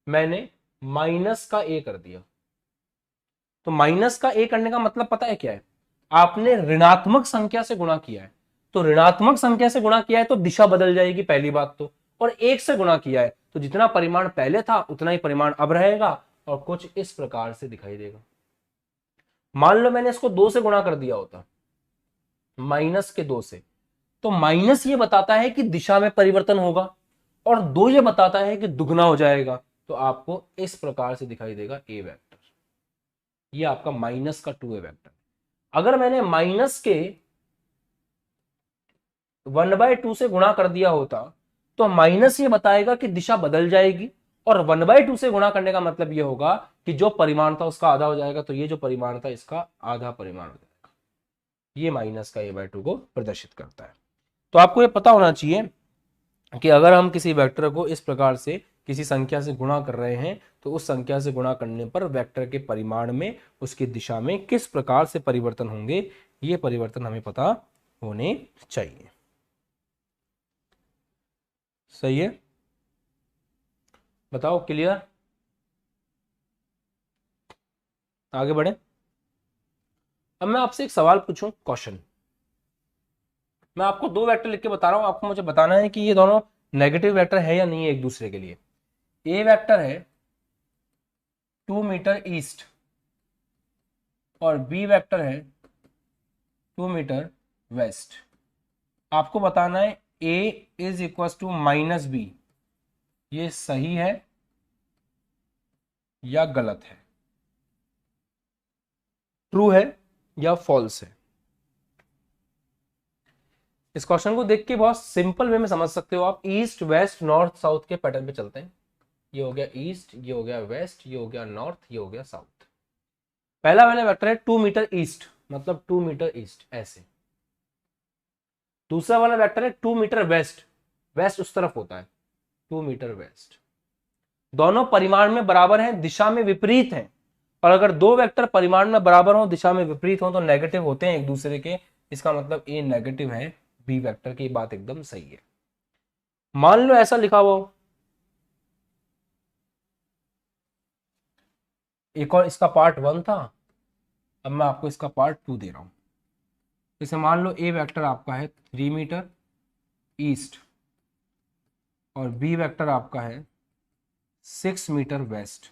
मैंने माइनस का ए कर दिया। तो माइनस का ए करने का मतलब पता है क्या है? आपने ऋणात्मक संख्या से गुणा किया है, तो ऋणात्मक संख्या से गुणा किया है तो दिशा बदल जाएगी पहली बात तो, और 1 से गुणा किया है तो जितना परिमाण पहले था उतना ही परिमाण अब रहेगा और कुछ इस प्रकार से दिखाई देगा। मान लो मैंने इसको 2 से गुणा कर दिया होता, -2 से, तो माइनस ये बताता है कि दिशा में परिवर्तन होगा और 2 ये बताता है कि दुगना हो जाएगा, तो आपको इस प्रकार से दिखाई देगा ए वेक्टर। ये आपका माइनस का 2a वेक्टर। अगर मैंने माइनस के 1/2 से गुणा कर दिया होता तो माइनस ये बताएगा कि दिशा बदल जाएगी, और 1/2 से गुणा करने का मतलब ये होगा कि जो परिमाण था उसका आधा हो जाएगा, तो ये जो परिमाण था इसका आधा परिमाण हो जाएगा। ये माइनस का a/2 को प्रदर्शित करता है। तो आपको ये पता होना चाहिए कि अगर हम किसी वेक्टर को इस प्रकार से किसी संख्या से गुणा कर रहे हैं तो उस संख्या से गुणा करने पर वेक्टर के परिमाण में, उसकी दिशा में किस प्रकार से परिवर्तन होंगे, ये परिवर्तन हमें पता होने चाहिए। सही है, बताओ, क्लियर? आगे बढ़े। अब मैं आपसे एक सवाल पूछूं, क्वेश्चन। मैं आपको 2 वेक्टर लिख के बता रहा हूं, आपको मुझे बताना है कि ये दोनों नेगेटिव वेक्टर है या नहीं है एक दूसरे के लिए। ए वेक्टर है 2 मीटर ईस्ट और बी वेक्टर है 2 मीटर वेस्ट। आपको बताना है A is equal to minus B, ये सही है या गलत है, ट्रू है या फॉल्स है। इस क्वेश्चन को देख के बहुत सिंपल वे में समझ सकते हो आप। ईस्ट वेस्ट नॉर्थ साउथ के पैटर्न पे चलते हैं। ये हो गया ईस्ट, ये हो गया वेस्ट, ये हो गया नॉर्थ, ये हो गया साउथ। पहला वाला वेक्टर है 2 मीटर ईस्ट, मतलब 2 मीटर ईस्ट ऐसे। दूसरा वाला वेक्टर है 2 मीटर वेस्ट, वेस्ट उस तरफ होता है, 2 मीटर वेस्ट। दोनों परिमाण में बराबर हैं, दिशा में विपरीत हैं। और अगर 2 वेक्टर परिमाण में बराबर हो, दिशा में विपरीत हो, तो नेगेटिव होते हैं एक दूसरे के। इसका मतलब ए नेगेटिव है बी वेक्टर की, बात एकदम सही है। मान लो ऐसा लिखा हुआ हो, एक और इसका पार्ट 1 था, अब मैं आपको इसका पार्ट 2 दे रहा हूं। जैसे मान लो ए वेक्टर आपका है 3 मीटर ईस्ट और बी वेक्टर आपका है 6 मीटर वेस्ट।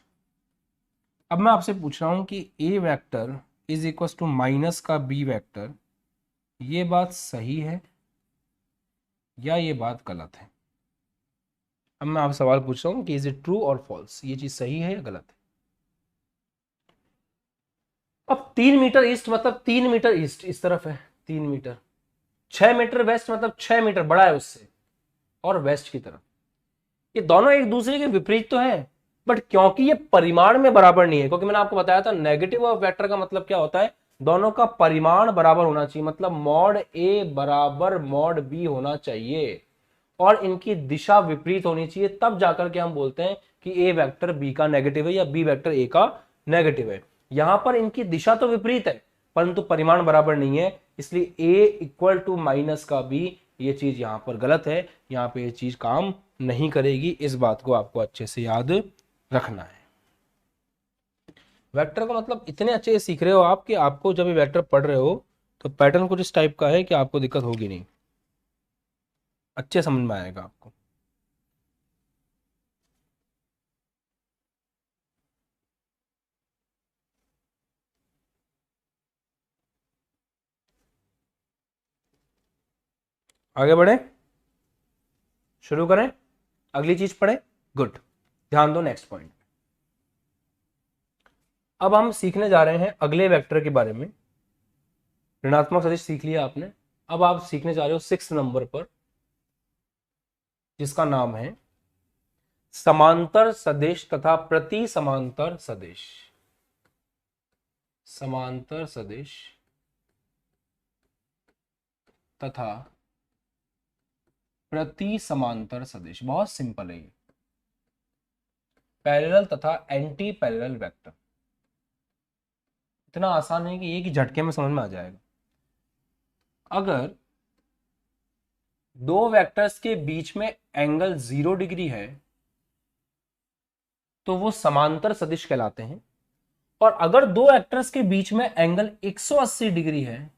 अब मैं आपसे पूछ रहा हूं कि A vector is equal to minus का बी वेक्टर, ये बात सही है या ये बात गलत है। अब मैं आपसे सवाल पूछ रहा हूं कि इज इट ट्रू और फॉल्स, ये चीज सही है या गलत है। अब 3 मीटर ईस्ट मतलब 3 मीटर ईस्ट इस तरफ है 3 मीटर, 6 मीटर वेस्ट मतलब 6 मीटर बड़ा है उससे और वेस्ट की तरफ। ये दोनों एक दूसरे के विपरीत तो है, बट क्योंकि ये परिमाण में बराबर नहीं है, क्योंकि मैंने आपको बताया था नेगेटिव ऑफ वेक्टर का मतलब क्या होता है, दोनों का परिमाण बराबर होना चाहिए, मतलब मॉड ए बराबर मॉड बी होना चाहिए और इनकी दिशा विपरीत होनी चाहिए, तब जाकर के हम बोलते हैं कि ए वेक्टर बी का नेगेटिव है या बी वेक्टर ए का नेगेटिव है। यहां पर इनकी दिशा तो विपरीत है परंतु परिमाण बराबर नहीं है, इसलिए ए इक्वल टू माइनस का बी, ये चीज यहां पर गलत है, यहां पे ये चीज काम नहीं करेगी। इस बात को आपको अच्छे से याद रखना है। वेक्टर का मतलब इतने अच्छे से सीख रहे हो आप कि आपको जब ये वेक्टर पढ़ रहे हो तो पैटर्न कुछ इस टाइप का है कि आपको दिक्कत होगी नहीं, अच्छे समझ में आएगा आपको। आगे बढ़े, शुरू करें, अगली चीज पढ़े। गुड, ध्यान दो नेक्स्ट पॉइंट। अब हम सीखने जा रहे हैं अगले वेक्टर के बारे में। ऋणात्मक सदिश सीख लिया आपने, अब आप सीखने जा रहे हो 6 नंबर पर, जिसका नाम है समांतर सदिश तथा प्रति समांतर सदिश। समांतर सदिश तथा प्रति समांतर सदिश, बहुत सिंपल है ये। पैरेलल तथा एंटी पैरेलल वेक्टर, इतना आसान है कि एक ही झटके में समझ में आ जाएगा। अगर 2 वेक्टर्स के बीच में एंगल 0 डिग्री है तो वो समांतर सदिश कहलाते हैं, और अगर 2 वेक्टर्स के बीच में एंगल 180 डिग्री है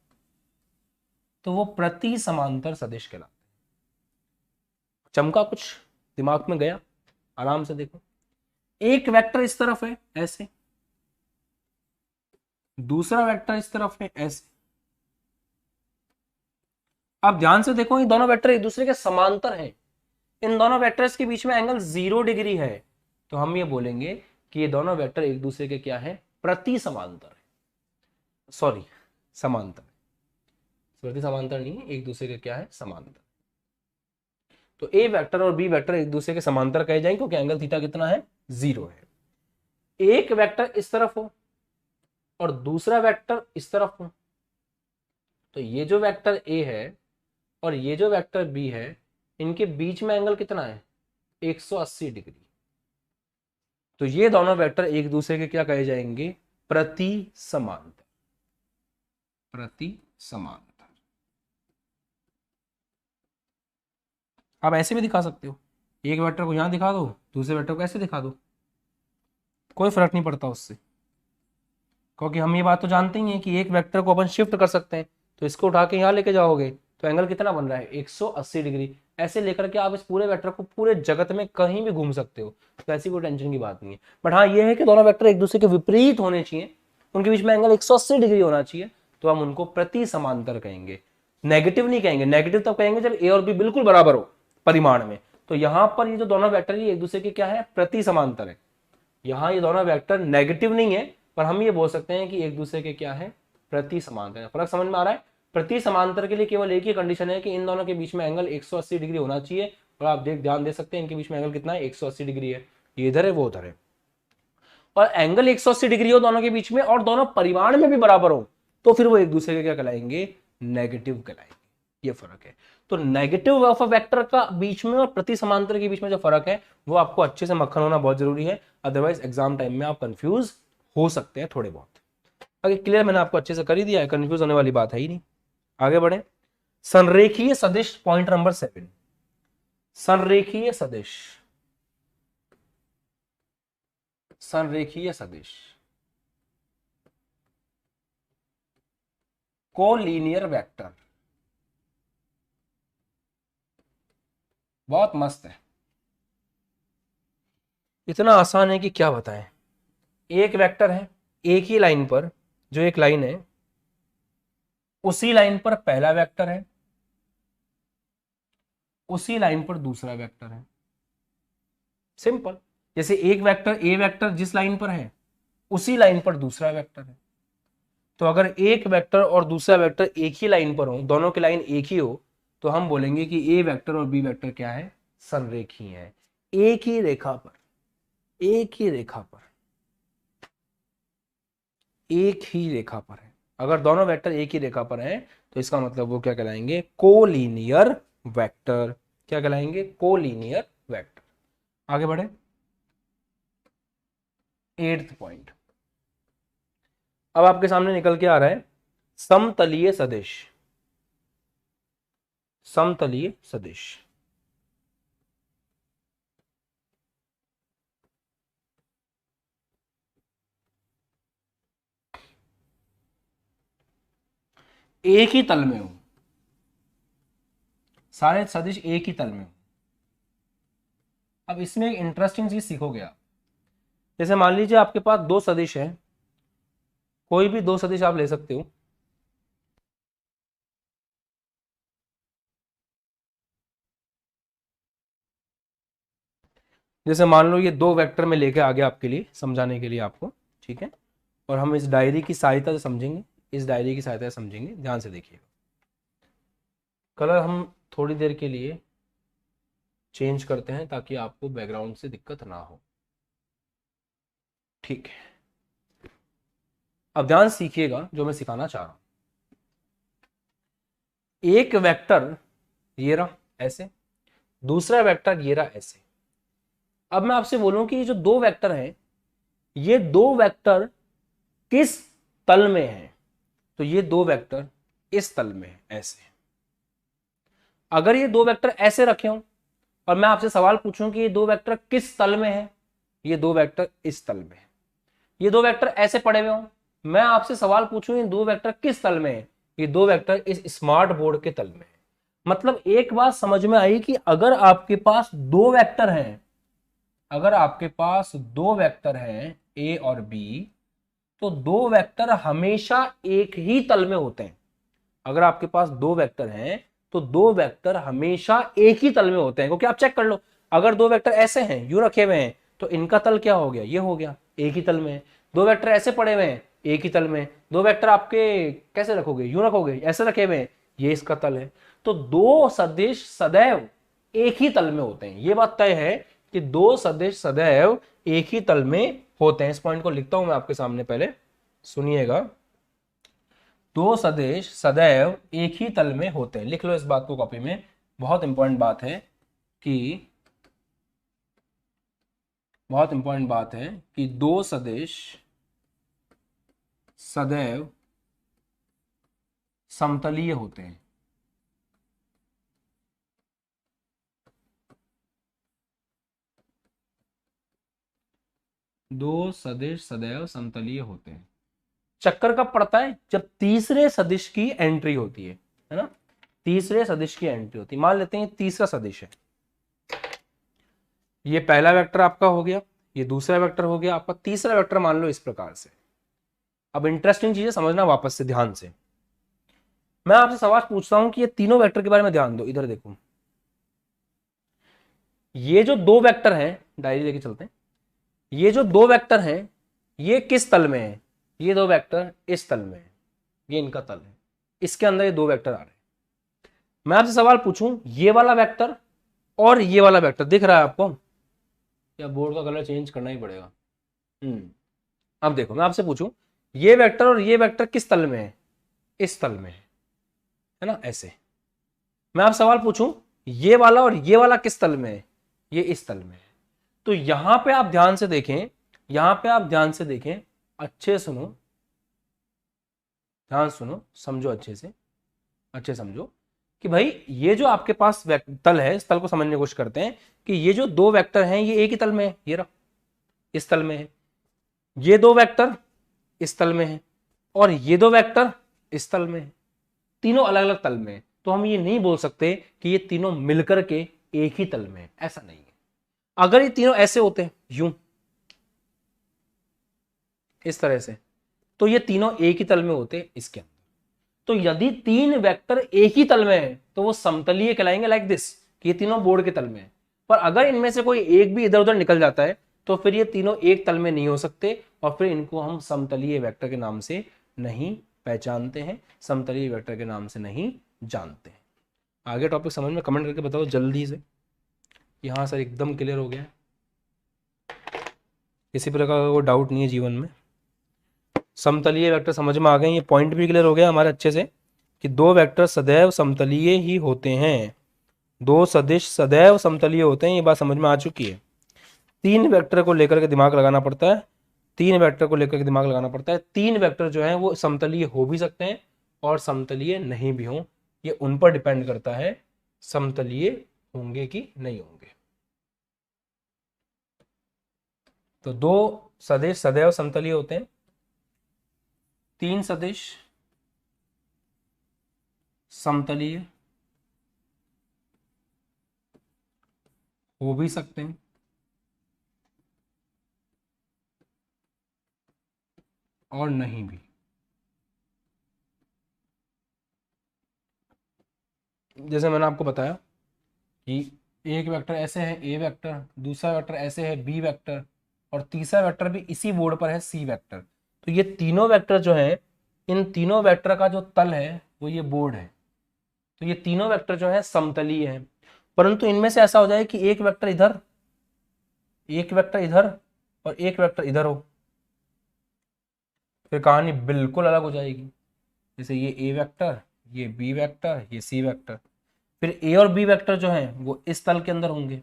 तो वो प्रति समांतर सदिश कहलाते हैं। चमका कुछ दिमाग में गया? आराम से देखो, एक वेक्टर इस तरफ है ऐसे, दूसरा वेक्टर इस तरफ है ऐसे। आप ध्यान से देखो, ये दोनों वेक्टर एक दूसरे के समांतर हैं, इन दोनों वेक्टर्स के बीच में एंगल 0 डिग्री है, तो हम ये बोलेंगे कि ये दोनों वेक्टर एक दूसरे के क्या है, प्रति समांतर है। सॉरी, समांतर, प्रति समांतर नहीं है, एक दूसरे के क्या है, समांतर। तो ए वेक्टर और बी वेक्टर एक दूसरे के समांतर कहे जाएंगे क्योंकि एंगल थीटा कितना है, 0 है। एक वेक्टर इस तरफ हो और दूसरा वेक्टर इस तरफ हो, तो ये जो वेक्टर ए है और ये जो वेक्टर बी है, इनके बीच में एंगल कितना है, 180 डिग्री। तो ये दोनों वेक्टर एक दूसरे के क्या कहे जाएंगे, प्रति समांतर, प्रति समांतर। आप ऐसे भी दिखा सकते हो, एक वेक्टर को यहां दिखा दो, दूसरे वेक्टर को ऐसे दिखा दो, कोई फर्क नहीं पड़ता उससे, क्योंकि हम ये बात तो जानते ही हैं कि एक वेक्टर को अपन शिफ्ट कर सकते हैं। तो इसको उठा के यहाँ लेके जाओगे तो एंगल कितना बन रहा है, 180 डिग्री। ऐसे लेकर के आप इस पूरे वेक्टर को पूरे जगत में कहीं भी घूम सकते हो, तो ऐसी कोई टेंशन की बात नहीं है। बट हाँ, ये है कि दोनों वेक्टर एक दूसरे के विपरीत होने चाहिए, उनके बीच में एंगल 180 डिग्री होना चाहिए, तो हम उनको प्रति समांतर कहेंगे। नेगेटिव नहीं कहेंगे, नेगेटिव तब कहेंगे जब ए और बी बिल्कुल बराबर हो परिमाण में। तो यहाँ पर ये जो दोनों वेक्टर है एक दूसरे के क्या है, प्रति समांतर है। यहाँ ये दोनों वेक्टर नेगेटिव नहीं है, पर हम ये बोल सकते हैं कि एक दूसरे के क्या है, प्रति समांतर है। फर्क समझ में आ रहा है? प्रति समांतर के लिए केवल एक ही कंडीशन है कि इन दोनों के बीच में एंगल 180 डिग्री होना चाहिए, और आप ध्यान दे सकते हैं इनके बीच में एंगल कितना है, 180 डिग्री है। ये इधर है, वो उधर है, और एंगल 180 डिग्री हो दोनों के बीच में और दोनों परिमाण में भी बराबर हो, तो फिर वो एक दूसरे के क्या कहलाएंगे, नेगेटिव कहलाएंगे। ये फर्क है। तो नेगेटिव ऑफ अ वेक्टर का बीच में और प्रति समांतर के बीच में जो फर्क है वो आपको अच्छे से मक्खन होना बहुत जरूरी है, अदरवाइज एग्जाम टाइम में आप कंफ्यूज हो सकते हैं थोड़े बहुत। अगर क्लियर मैंने आपको अच्छे से कर ही दिया है, कंफ्यूज होने वाली बात है ही नहीं। आगे बढ़े, संरेखीय सदिश, पॉइंट नंबर 7। संरेखीय सदिश, संरेखीय सदिश, कोलीनियर वेक्टर, बहुत मस्त है, इतना आसान है कि क्या बताएं। एक वेक्टर है, एक ही लाइन पर, जो एक लाइन है उसी लाइन पर पहला वेक्टर है, उसी लाइन पर दूसरा वेक्टर है। सिंपल। जैसे एक वेक्टर, ए वेक्टर जिस लाइन पर है उसी लाइन पर दूसरा वेक्टर है। तो अगर एक वेक्टर और दूसरा वेक्टर एक ही लाइन पर हो, दोनों की लाइन एक ही हो, तो हम बोलेंगे कि ए वेक्टर और बी वेक्टर क्या है, संरेखीय है। एक ही रेखा पर, एक ही रेखा पर, एक ही रेखा पर है। अगर दोनों वेक्टर एक ही रेखा पर हैं तो इसका मतलब वो क्या कहलाएंगे, कोलीनियर वेक्टर। क्या कहलाएंगे, कोलीनियर वेक्टर। आगे बढ़े, 8th पॉइंट अब आपके सामने निकल के आ रहा है, समतलीय सदिश। समतलीय सदिश, एक ही तल में हो, सारे सदिश एक ही तल में हो। अब इसमें एक इंटरेस्टिंग चीज सीखोगे आप। जैसे मान लीजिए आपके पास दो सदिश है, कोई भी दो सदिश आप ले सकते हो। जैसे मान लो ये दो वेक्टर में लेके आ गया आपके लिए, समझाने के लिए आपको, ठीक है। और हम इस डायरी की सहायता से समझेंगे, इस डायरी की सहायता से समझेंगे, ध्यान से देखिएगा। कलर हम थोड़ी देर के लिए चेंज करते हैं ताकि आपको बैकग्राउंड से दिक्कत ना हो, ठीक है। अब ध्यान सीखिएगा जो मैं सिखाना चाह रहा हूं। एक वेक्टर ये रहा ऐसे, दूसरा वेक्टर ये रहा ऐसे। अब मैं आपसे बोलूं कि ये जो दो वेक्टर हैं, ये दो वेक्टर किस तल में हैं, तो ये दो वेक्टर इस तल में है ऐसे। अगर ये दो वेक्टर ऐसे रखे हों और मैं आपसे सवाल पूछूं कि ये दो वेक्टर किस तल में है, ये दो वेक्टर इस तल में है। ये दो वेक्टर ऐसे पड़े हुए हों, मैं आपसे सवाल पूछूं ये दो वेक्टर किस तल में है, ये दो वेक्टर इस स्मार्ट बोर्ड के तल में है। मतलब एक बात समझ में आई कि अगर आपके पास दो वेक्टर हैं, अगर आपके पास दो वेक्टर हैं ए और बी, तो दो वेक्टर हमेशा एक ही तल में होते हैं। अगर आपके पास दो वेक्टर हैं तो दो वेक्टर हमेशा एक ही तल में होते हैं, क्योंकि आप चेक कर लो, अगर दो वेक्टर ऐसे हैं, यूं रखे हुए हैं, तो इनका तल क्या हो गया, ये हो गया, एक ही तल में है। दो वेक्टर ऐसे पड़े हुए हैं, एक ही तल में। दो वेक्टर आपके कैसे रखोगे, यूं रखोगे, ऐसे रखे हुए हैं, ये इसका तल है। तो दो सदिश सदैव एक ही तल में होते हैं, ये बात तय है कि दो सदिश सदैव एक ही तल में होते हैं। इस पॉइंट को लिखता हूं मैं आपके सामने, पहले सुनिएगा। दो सदिश सदैव एक ही तल में होते हैं, लिख लो इस बात को कॉपी में, बहुत इंपॉर्टेंट बात है कि बहुत इंपॉर्टेंट बात है कि दो सदिश सदैव समतलीय होते हैं। दो सदिश सदैव समतलीय होते हैं। चक्कर कब पड़ता है, जब तीसरे सदिश की एंट्री होती है ना, तीसरे सदिश की एंट्री होती है। मान लेते हैं तीसरा सदिश है, ये पहला वेक्टर आपका हो गया, ये दूसरा वेक्टर हो गया, आपका तीसरा वेक्टर मान लो इस प्रकार से। अब इंटरेस्टिंग चीजें समझना वापस से ध्यान से, मैं आपसे सवाल पूछता हूं कि ये तीनों वेक्टर के बारे में ध्यान दो, इधर देखो, ये जो दो वेक्टर हैं, डायरी लेके चलते हैं, ये जो दो वेक्टर हैं ये किस तल में है, ये दो वेक्टर इस तल में है, ये इनका तल है, इसके अंदर ये दो वेक्टर आ रहे हैं। मैं आपसे सवाल पूछूं, ये वाला वेक्टर और ये वाला वेक्टर दिख रहा है आपको, या बोर्ड का कलर चेंज करना ही पड़ेगा। अब देखो, मैं आपसे पूछूं, ये वेक्टर और ये वेक्टर किस तल में है, इस तल में है ना, ऐसे। मैं आप सवाल पूछूं, ये वाला और ये वाला किस तल में है, ये इस तल में है। तो यहां पे आप ध्यान से देखें, यहां पे आप ध्यान से देखें, अच्छे सुनो, ध्यान सुनो, समझो अच्छे से, अच्छे समझो कि भाई ये जो आपके पास तल है, इस तल को समझने की कोशिश करते हैं कि ये जो दो वेक्टर हैं ये एक ही तल में है, ये रहा, इस तल में है। ये दो वेक्टर इस तल में है और ये दो वेक्टर इस तल में है, तीनों अलग अलग तल में है। तो हम ये नहीं बोल सकते कि ये तीनों मिलकर के एक ही तल में है, ऐसा नहीं है। अगर ये तीनों ऐसे होते हैं, यूं, इस तरह से, तो ये तीनों एक ही तल में होते इसके अंदर। तो यदि तीन वेक्टर एक ही तल में है तो वो समतलीय कहलाएंगे, लाइक दिस, कि ये तीनों बोर्ड के तल में है। पर अगर इनमें से कोई एक भी इधर उधर निकल जाता है तो फिर ये तीनों एक तल में नहीं हो सकते, और फिर इनको हम समतलीय वेक्टर के नाम से नहीं पहचानते हैं, समतलीय वेक्टर के नाम से नहीं जानते हैं। आगे टॉपिक समझ में कमेंट करके बताओ जल्दी से। यहाँ सर एकदम क्लियर हो गया, किसी प्रकार का कोई डाउट नहीं है जीवन में, समतलीय वेक्टर समझ में आ गए, ये पॉइंट भी क्लियर हो गया हमारे अच्छे से कि दो वेक्टर सदैव समतलीय ही होते हैं, दो सदिश सदैव समतलीय होते हैं, ये बात समझ में आ चुकी है। तीन वेक्टर को लेकर के दिमाग लगाना पड़ता है, तीन वेक्टर को लेकर के दिमाग लगाना पड़ता है। तीन वेक्टर जो है वो समतलीय हो भी सकते हैं और समतलीय नहीं भी हों, ये उन पर डिपेंड करता है समतलीय होंगे कि नहीं होंगे। तो दो सदिश सदैव समतलीय होते हैं, तीन सदिश समतलीय हो भी सकते हैं और नहीं भी। जैसे मैंने आपको बताया कि एक वेक्टर ऐसे है ए वेक्टर, दूसरा वेक्टर ऐसे है बी वेक्टर, और तीसरा वेक्टर भी इसी बोर्ड पर है सी वेक्टर। तो ये तीनों वेक्टर जो है, इन तीनों वेक्टर का जो तल है वो ये बोर्ड है। तो ये तीनों वेक्टर जो है समतलीय है, परंतु इनमें से ऐसा हो जाए कि एक वेक्टर इधर, एक वेक्टर इधर और एक वेक्टर इधर हो, फिर कहानी बिल्कुल अलग हो जाएगी। जैसे ये ए वेक्टर, ये बी वेक्टर, ये सी वेक्टर, फिर ए और बी वेक्टर जो है वो इस तल के अंदर होंगे,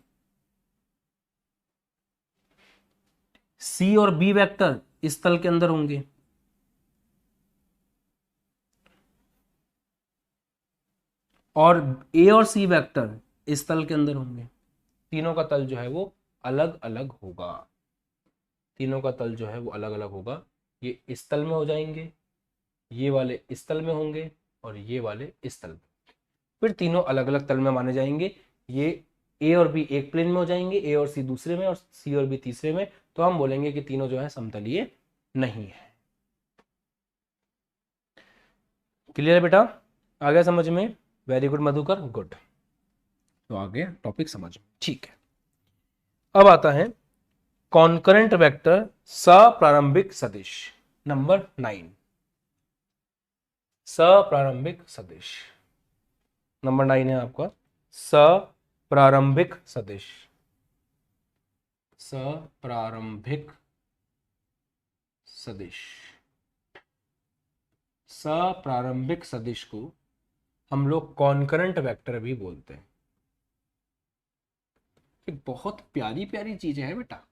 सी और बी वेक्टर इस तल के अंदर होंगे, और ए और सी वेक्टर इस तल के अंदर होंगे। तीनों का तल जो है वो अलग अलग होगा, तीनों का तल जो है वो अलग अलग होगा। ये इस तल में हो जाएंगे, ये वाले इस तल में होंगे और ये वाले इस तल में, फिर तीनों अलग अलग तल में माने जाएंगे। ये ए और बी एक प्लेन में हो जाएंगे, ए और सी दूसरे में और सी और बी तीसरे में, तो हम बोलेंगे कि तीनों जो है समतलीय नहीं है। क्लियर है बेटा, आ गया समझ में? Very good Madhukar, good. तो आगे टॉपिक समझ में, ठीक है। अब आता है कॉन्करेंट वेक्टर सप्रारंभिक सदिश, नंबर 9। सप्रारंभिक सदिश नंबर 9 है आपका, सप्रारंभिक सदिश। सप्रारंभिक सदिश, सप्रारंभिक सदिश को हम लोग कॉन्करेंट वेक्टर भी बोलते हैं। एक बहुत प्यारी प्यारी चीजें हैं बेटा,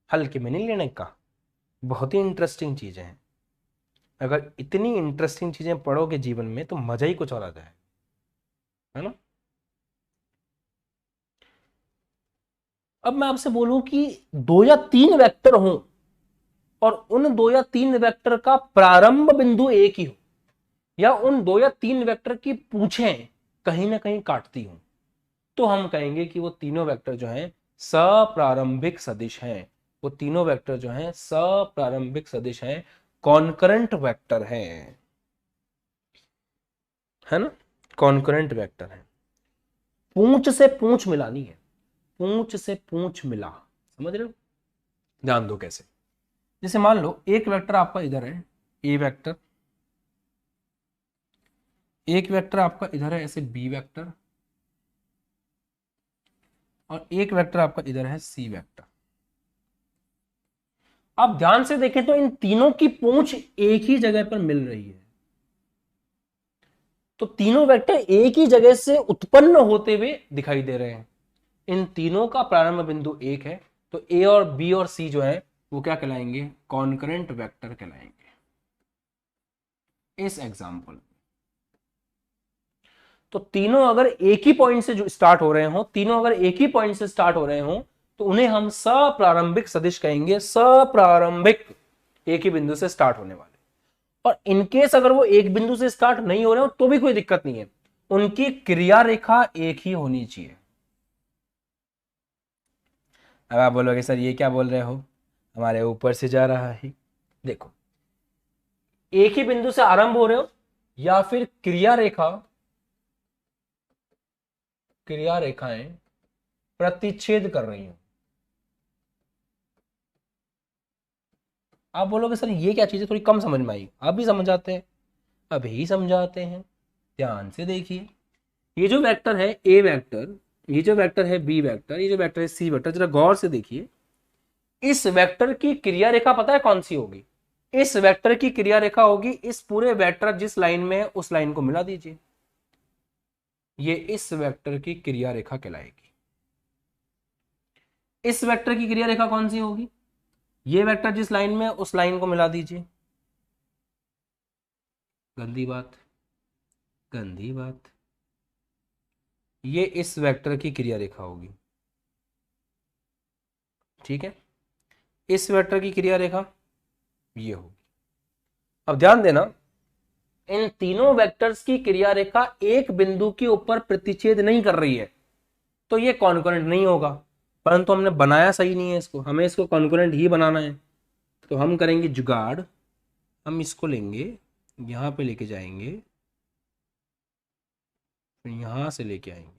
हल्के में नहीं लेने का, बहुत ही इंटरेस्टिंग चीजें हैं। अगर इतनी इंटरेस्टिंग चीजें पढ़ोगे जीवन में तो मजा ही कुछ और आ जाए, है ना। अब मैं आपसे बोलूं कि 2 या 3 वेक्टर हों और उन 2 या 3 वेक्टर का प्रारंभ बिंदु एक ही हो, या उन 2 या 3 वेक्टर की पूछें कहीं ना कहीं काटती हूं, तो हम कहेंगे कि वो तीनों वेक्टर जो हैं सप्रारंभिक सदिश हैं। वो तीनों वेक्टर जो हैं सप्रारंभिक सदिश हैं, कॉन्करेंट वेक्टर हैं, है ना, कॉन्करेंट वेक्टर है। पूंछ से पूंछ मिलानी है, पूंछ से पूंछ मिला, समझ रहे हो। ध्यान दो कैसे, जैसे मान लो एक वेक्टर आपका इधर है, ए वेक्टर, एक वेक्टर आपका इधर है ऐसे बी वेक्टर, और एक वेक्टर आपका इधर है सी वेक्टर। आप ध्यान से देखें तो इन तीनों की पूंछ एक ही जगह पर मिल रही है, तो तीनों वेक्टर एक ही जगह से उत्पन्न होते हुए दिखाई दे रहे हैं। इन तीनों का प्रारंभ बिंदु एक है, तो ए और बी और सी जो है वो क्या कहलाएंगे, कॉन्करेंट वेक्टर कहलाएंगे इस एग्जांपल। तो तीनों अगर एक ही पॉइंट से जो स्टार्ट हो रहे हो, तीनों अगर एक ही पॉइंट से स्टार्ट हो रहे हो, तो उन्हें हम सप्रारंभिक सदिश कहेंगे, सप्रारंभिक, एक ही बिंदु से स्टार्ट होने वाले। और इनकेस अगर वो एक बिंदु से स्टार्ट नहीं हो रहे हो तो भी कोई दिक्कत नहीं है, उनकी क्रिया रेखा एक ही होनी चाहिए। अब आप बोलोगे सर ये क्या बोल रहे हो, हमारे ऊपर से जा रहा है। देखो, एक ही बिंदु से आरंभ हो रहे हो या फिर क्रिया रेखा, क्रिया रेखाएं प्रतिच्छेद कर रही हो। आप बोलोगे सर ये क्या चीज है, थोड़ी कम समझ में आई, आप भी समझाते हैं, अभी समझाते हैं, ध्यान से देखिए। ये जो वेक्टर है ए वेक्टर, ये जो वेक्टर है बी वेक्टर, ये जो वेक्टर है सी वेक्टर, जरा गौर से देखिए। इस वेक्टर की क्रिया रेखा पता है कौन सी होगी, इस वेक्टर की क्रिया रेखा होगी इस पूरे वेक्टर जिस लाइन में है उस लाइन को मिला दीजिए, ये इस वेक्टर की क्रिया रेखा कहलाएगी। इस वेक्टर की क्रिया रेखा कौन सी होगी, ये वेक्टर जिस लाइन में है उस लाइन को मिला दीजिए। गंदी बात, गंदी बात, ये इस वेक्टर की क्रिया रेखा होगी, ठीक है। इस वेक्टर की क्रिया रेखा ये होगी। अब ध्यान देना, इन तीनों वेक्टर्स की क्रिया रेखा एक बिंदु के ऊपर प्रतिच्छेद नहीं कर रही है, तो ये कॉन्करेंट नहीं होगा। परंतु हमने बनाया सही नहीं है इसको, हमें इसको कॉन्करेंट ही बनाना है। तो हम करेंगे जुगाड़, हम इसको लेंगे, यहां पे लेके जाएंगे, फिर यहां से लेके आएंगे।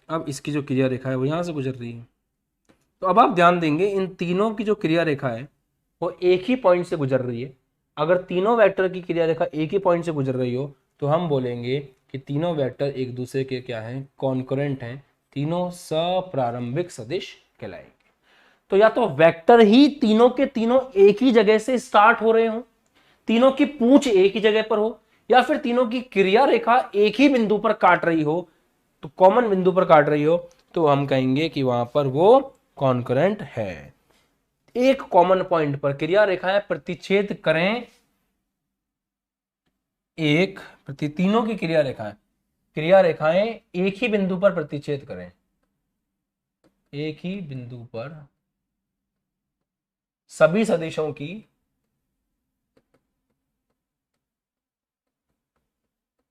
अब इसकी जो क्रिया रेखा है वो यहां से गुजर रही है, तो अब आप ध्यान देंगे इन तीनों की जो क्रिया रेखा है वो एक ही पॉइंट से गुजर रही है। अगर तीनों वेक्टर की क्रिया रेखा एक ही पॉइंट से गुजर रही हो तो हम बोलेंगे कि तीनों वेक्टर एक दूसरे के क्या हैं, कॉन्करेंट हैं, तीनों सप्रारंभिक सदिश कहलाएंगे। तो या तो वेक्टर ही तीनों के तीनों एक ही जगह से स्टार्ट हो रहे हो, तीनों की पूंछ एक ही जगह पर हो, या फिर तीनों की क्रिया रेखा एक ही बिंदु पर काट रही हो, तो कॉमन बिंदु पर काट रही हो, तो हम कहेंगे कि वहां पर वो कॉन्करेंट है। एक कॉमन पॉइंट पर क्रिया रेखाएं प्रतिच्छेद करें, एक प्रति तीनों की क्रिया रेखाएं एक ही बिंदु पर प्रतिच्छेद करें, एक ही बिंदु पर सभी सदिशों की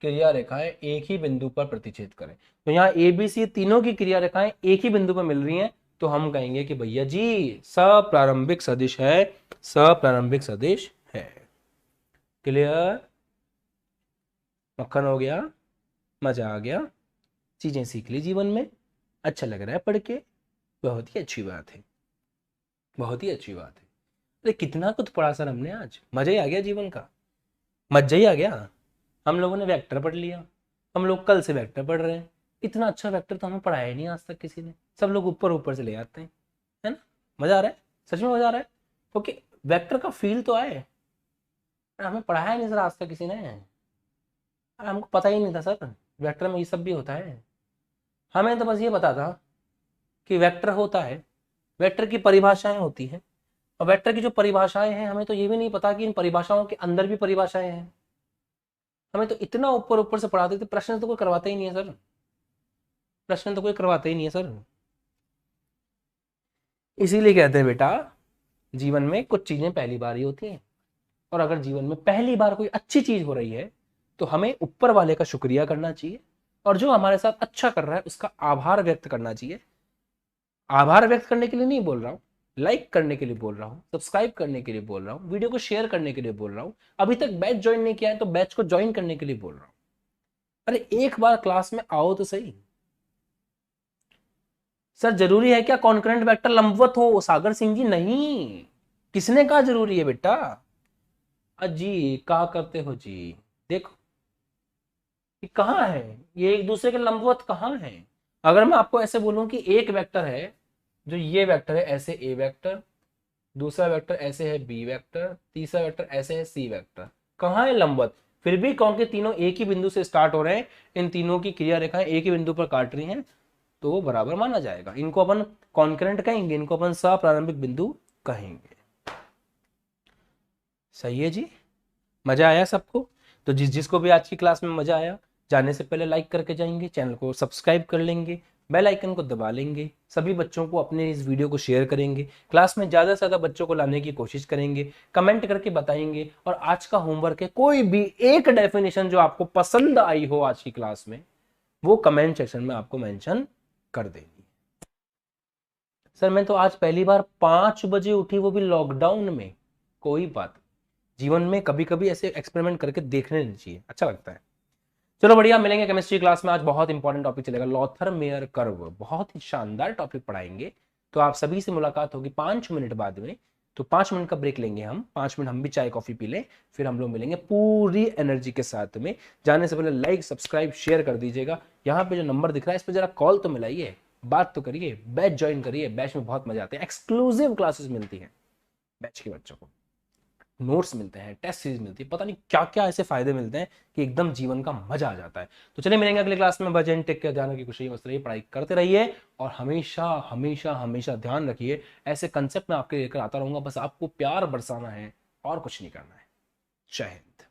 क्रिया रेखाएं एक ही बिंदु पर प्रतिच्छेद करें। तो यहाँ ए बी सी तीनों की क्रिया रेखाएं एक ही बिंदु पर मिल रही हैं, तो हम कहेंगे कि भैया जी सप्रारंभिक सदिश है, सप्रारंभिक सदिश है। क्लियर? मक्खन हो गया, मजा आ गया, चीजें सीख ली जीवन में, अच्छा लग रहा है पढ़ के, बहुत ही अच्छी बात है, बहुत ही अच्छी बात है। अरे कितना कुछ पढ़ा सर हमने आज, मजा ही आ गया जीवन का, मजा ही आ गया। हम लोगों ने वेक्टर पढ़ लिया, हम लोग कल से वेक्टर पढ़ रहे हैं। इतना अच्छा वेक्टर तो हमें पढ़ाया ही नहीं आज तक किसी ने, सब लोग ऊपर ऊपर से ले आते हैं, है ना? मजा आ रहा है, सच में मजा आ रहा है, क्योंकि वेक्टर का फील तो आए। हमें पढ़ाया नहीं सर आज तक किसी ने, हमको पता ही नहीं था सर वेक्टर में ये सब भी होता है। हमें तो बस ये पता था कि वेक्टर होता है, वेक्टर की परिभाषाएं होती हैं, और वेक्टर की जो परिभाषाएं हैं हमें तो ये भी नहीं पता कि इन परिभाषाओं के अंदर भी परिभाषाएं हैं। हमें तो इतना ऊपर ऊपर से पढ़ाते थे, प्रश्न तो कोई करवाता ही नहीं है सर, प्रश्न तो कोई करवाता ही नहीं है सर। इसीलिए कहते हैं बेटा, जीवन में कुछ चीजें पहली बार ही होती हैं, और अगर जीवन में पहली बार कोई अच्छी चीज हो रही है तो हमें ऊपर वाले का शुक्रिया करना चाहिए, और जो हमारे साथ अच्छा कर रहा है उसका आभार व्यक्त करना चाहिए। आभार व्यक्त करने के लिए नहीं बोल रहा हूं, लाइक करने के लिए बोल रहा हूं, सब्सक्राइब करने के लिए बोल रहा हूं, वीडियो को शेयर करने के लिए बोल रहा हूं। अभी तक बैच ज्वाइन नहीं किया है तो बैच को ज्वाइन करने के लिए बोल रहा हूं। अरे एक बार क्लास में आओ तो सही। सर जरूरी है क्या कॉन्करेंट वेक्टर लंबवत हो? सागर सिंह जी नहीं, किसने कहा जरूरी है बेटा? अजी कहा करते हो जी, देखो ये कहाँ है, ये एक दूसरे के लंबवत कहाँ है? अगर मैं आपको ऐसे बोलूं कि एक वेक्टर है, जो ये वेक्टर है ऐसे ए वेक्टर, दूसरा वेक्टर ऐसे है बी वेक्टर, तीसरा वेक्टर ऐसे है सी वेक्टर, कहाँ है लंबवत? फिर भी क्योंकि तीनों एक ही बिंदु से स्टार्ट हो रहे हैं, इन तीनों की क्रिया रेखाएं एक ही बिंदु पर काट रही हैं, तो वो बराबर माना जाएगा। इनको अपन कॉन्करेंट कहेंगे, इनको अपन सप्रारंभिक बिंदु कहेंगे। सही है जी, मजा आया सबको? तो जिसको भी आज की क्लास में मजा आया, जाने से पहले लाइक करके जाएंगे, चैनल को सब्सक्राइब कर लेंगे, बेल आइकन को दबा लेंगे, सभी बच्चों को अपने इस वीडियो को शेयर करेंगे, क्लास में ज़्यादा से ज़्यादा बच्चों को लाने की कोशिश करेंगे, कमेंट करके बताएंगे, और आज का होमवर्क है कोई भी एक डेफिनेशन जो आपको पसंद आई हो आज की क्लास में, वो कमेंट सेक्शन में आपको मेंशन कर देनी। सर मैं तो आज पहली बार 5 बजे उठी, वो भी लॉकडाउन में। कोई बात, जीवन में कभी कभी ऐसे एक्सपेरिमेंट करके देखने चाहिए, अच्छा लगता है। चलो बढ़िया, मिलेंगे केमिस्ट्री क्लास में। आज बहुत इंपॉर्टेंट टॉपिक चलेगा, लॉथर मेयर कर्व, बहुत ही शानदार टॉपिक पढ़ाएंगे। तो आप सभी से मुलाकात होगी 5 मिनट बाद में, तो 5 मिनट का ब्रेक लेंगे हम, 5 मिनट हम भी चाय कॉफी पी लें, फिर हम लोग मिलेंगे पूरी एनर्जी के साथ में। जाने से पहले लाइक सब्सक्राइब शेयर कर दीजिएगा। यहाँ पे जो नंबर दिख रहा है इस पर जरा कॉल तो मिलाइए, बात तो करिए, बैच ज्वाइन करिए, बैच में बहुत मजा आते हैं, एक्सक्लूसिव क्लासेस मिलती हैं बैच के बच्चों को, नोट्स मिलते हैं, टेस्ट सीरीज मिलती है, पता नहीं क्या क्या ऐसे फायदे मिलते हैं कि एकदम जीवन का मजा आ जाता है। तो चलिए मिलेंगे अगले क्लास में, बजन टेक के जाने की खुशी मस्त रहिए, पढ़ाई करते रहिए, और हमेशा हमेशा हमेशा ध्यान रखिए, ऐसे कंसेप्ट मैं आपके लेकर आता रहूंगा, बस आपको प्यार बरसाना है और कुछ नहीं करना है। जय हिंद।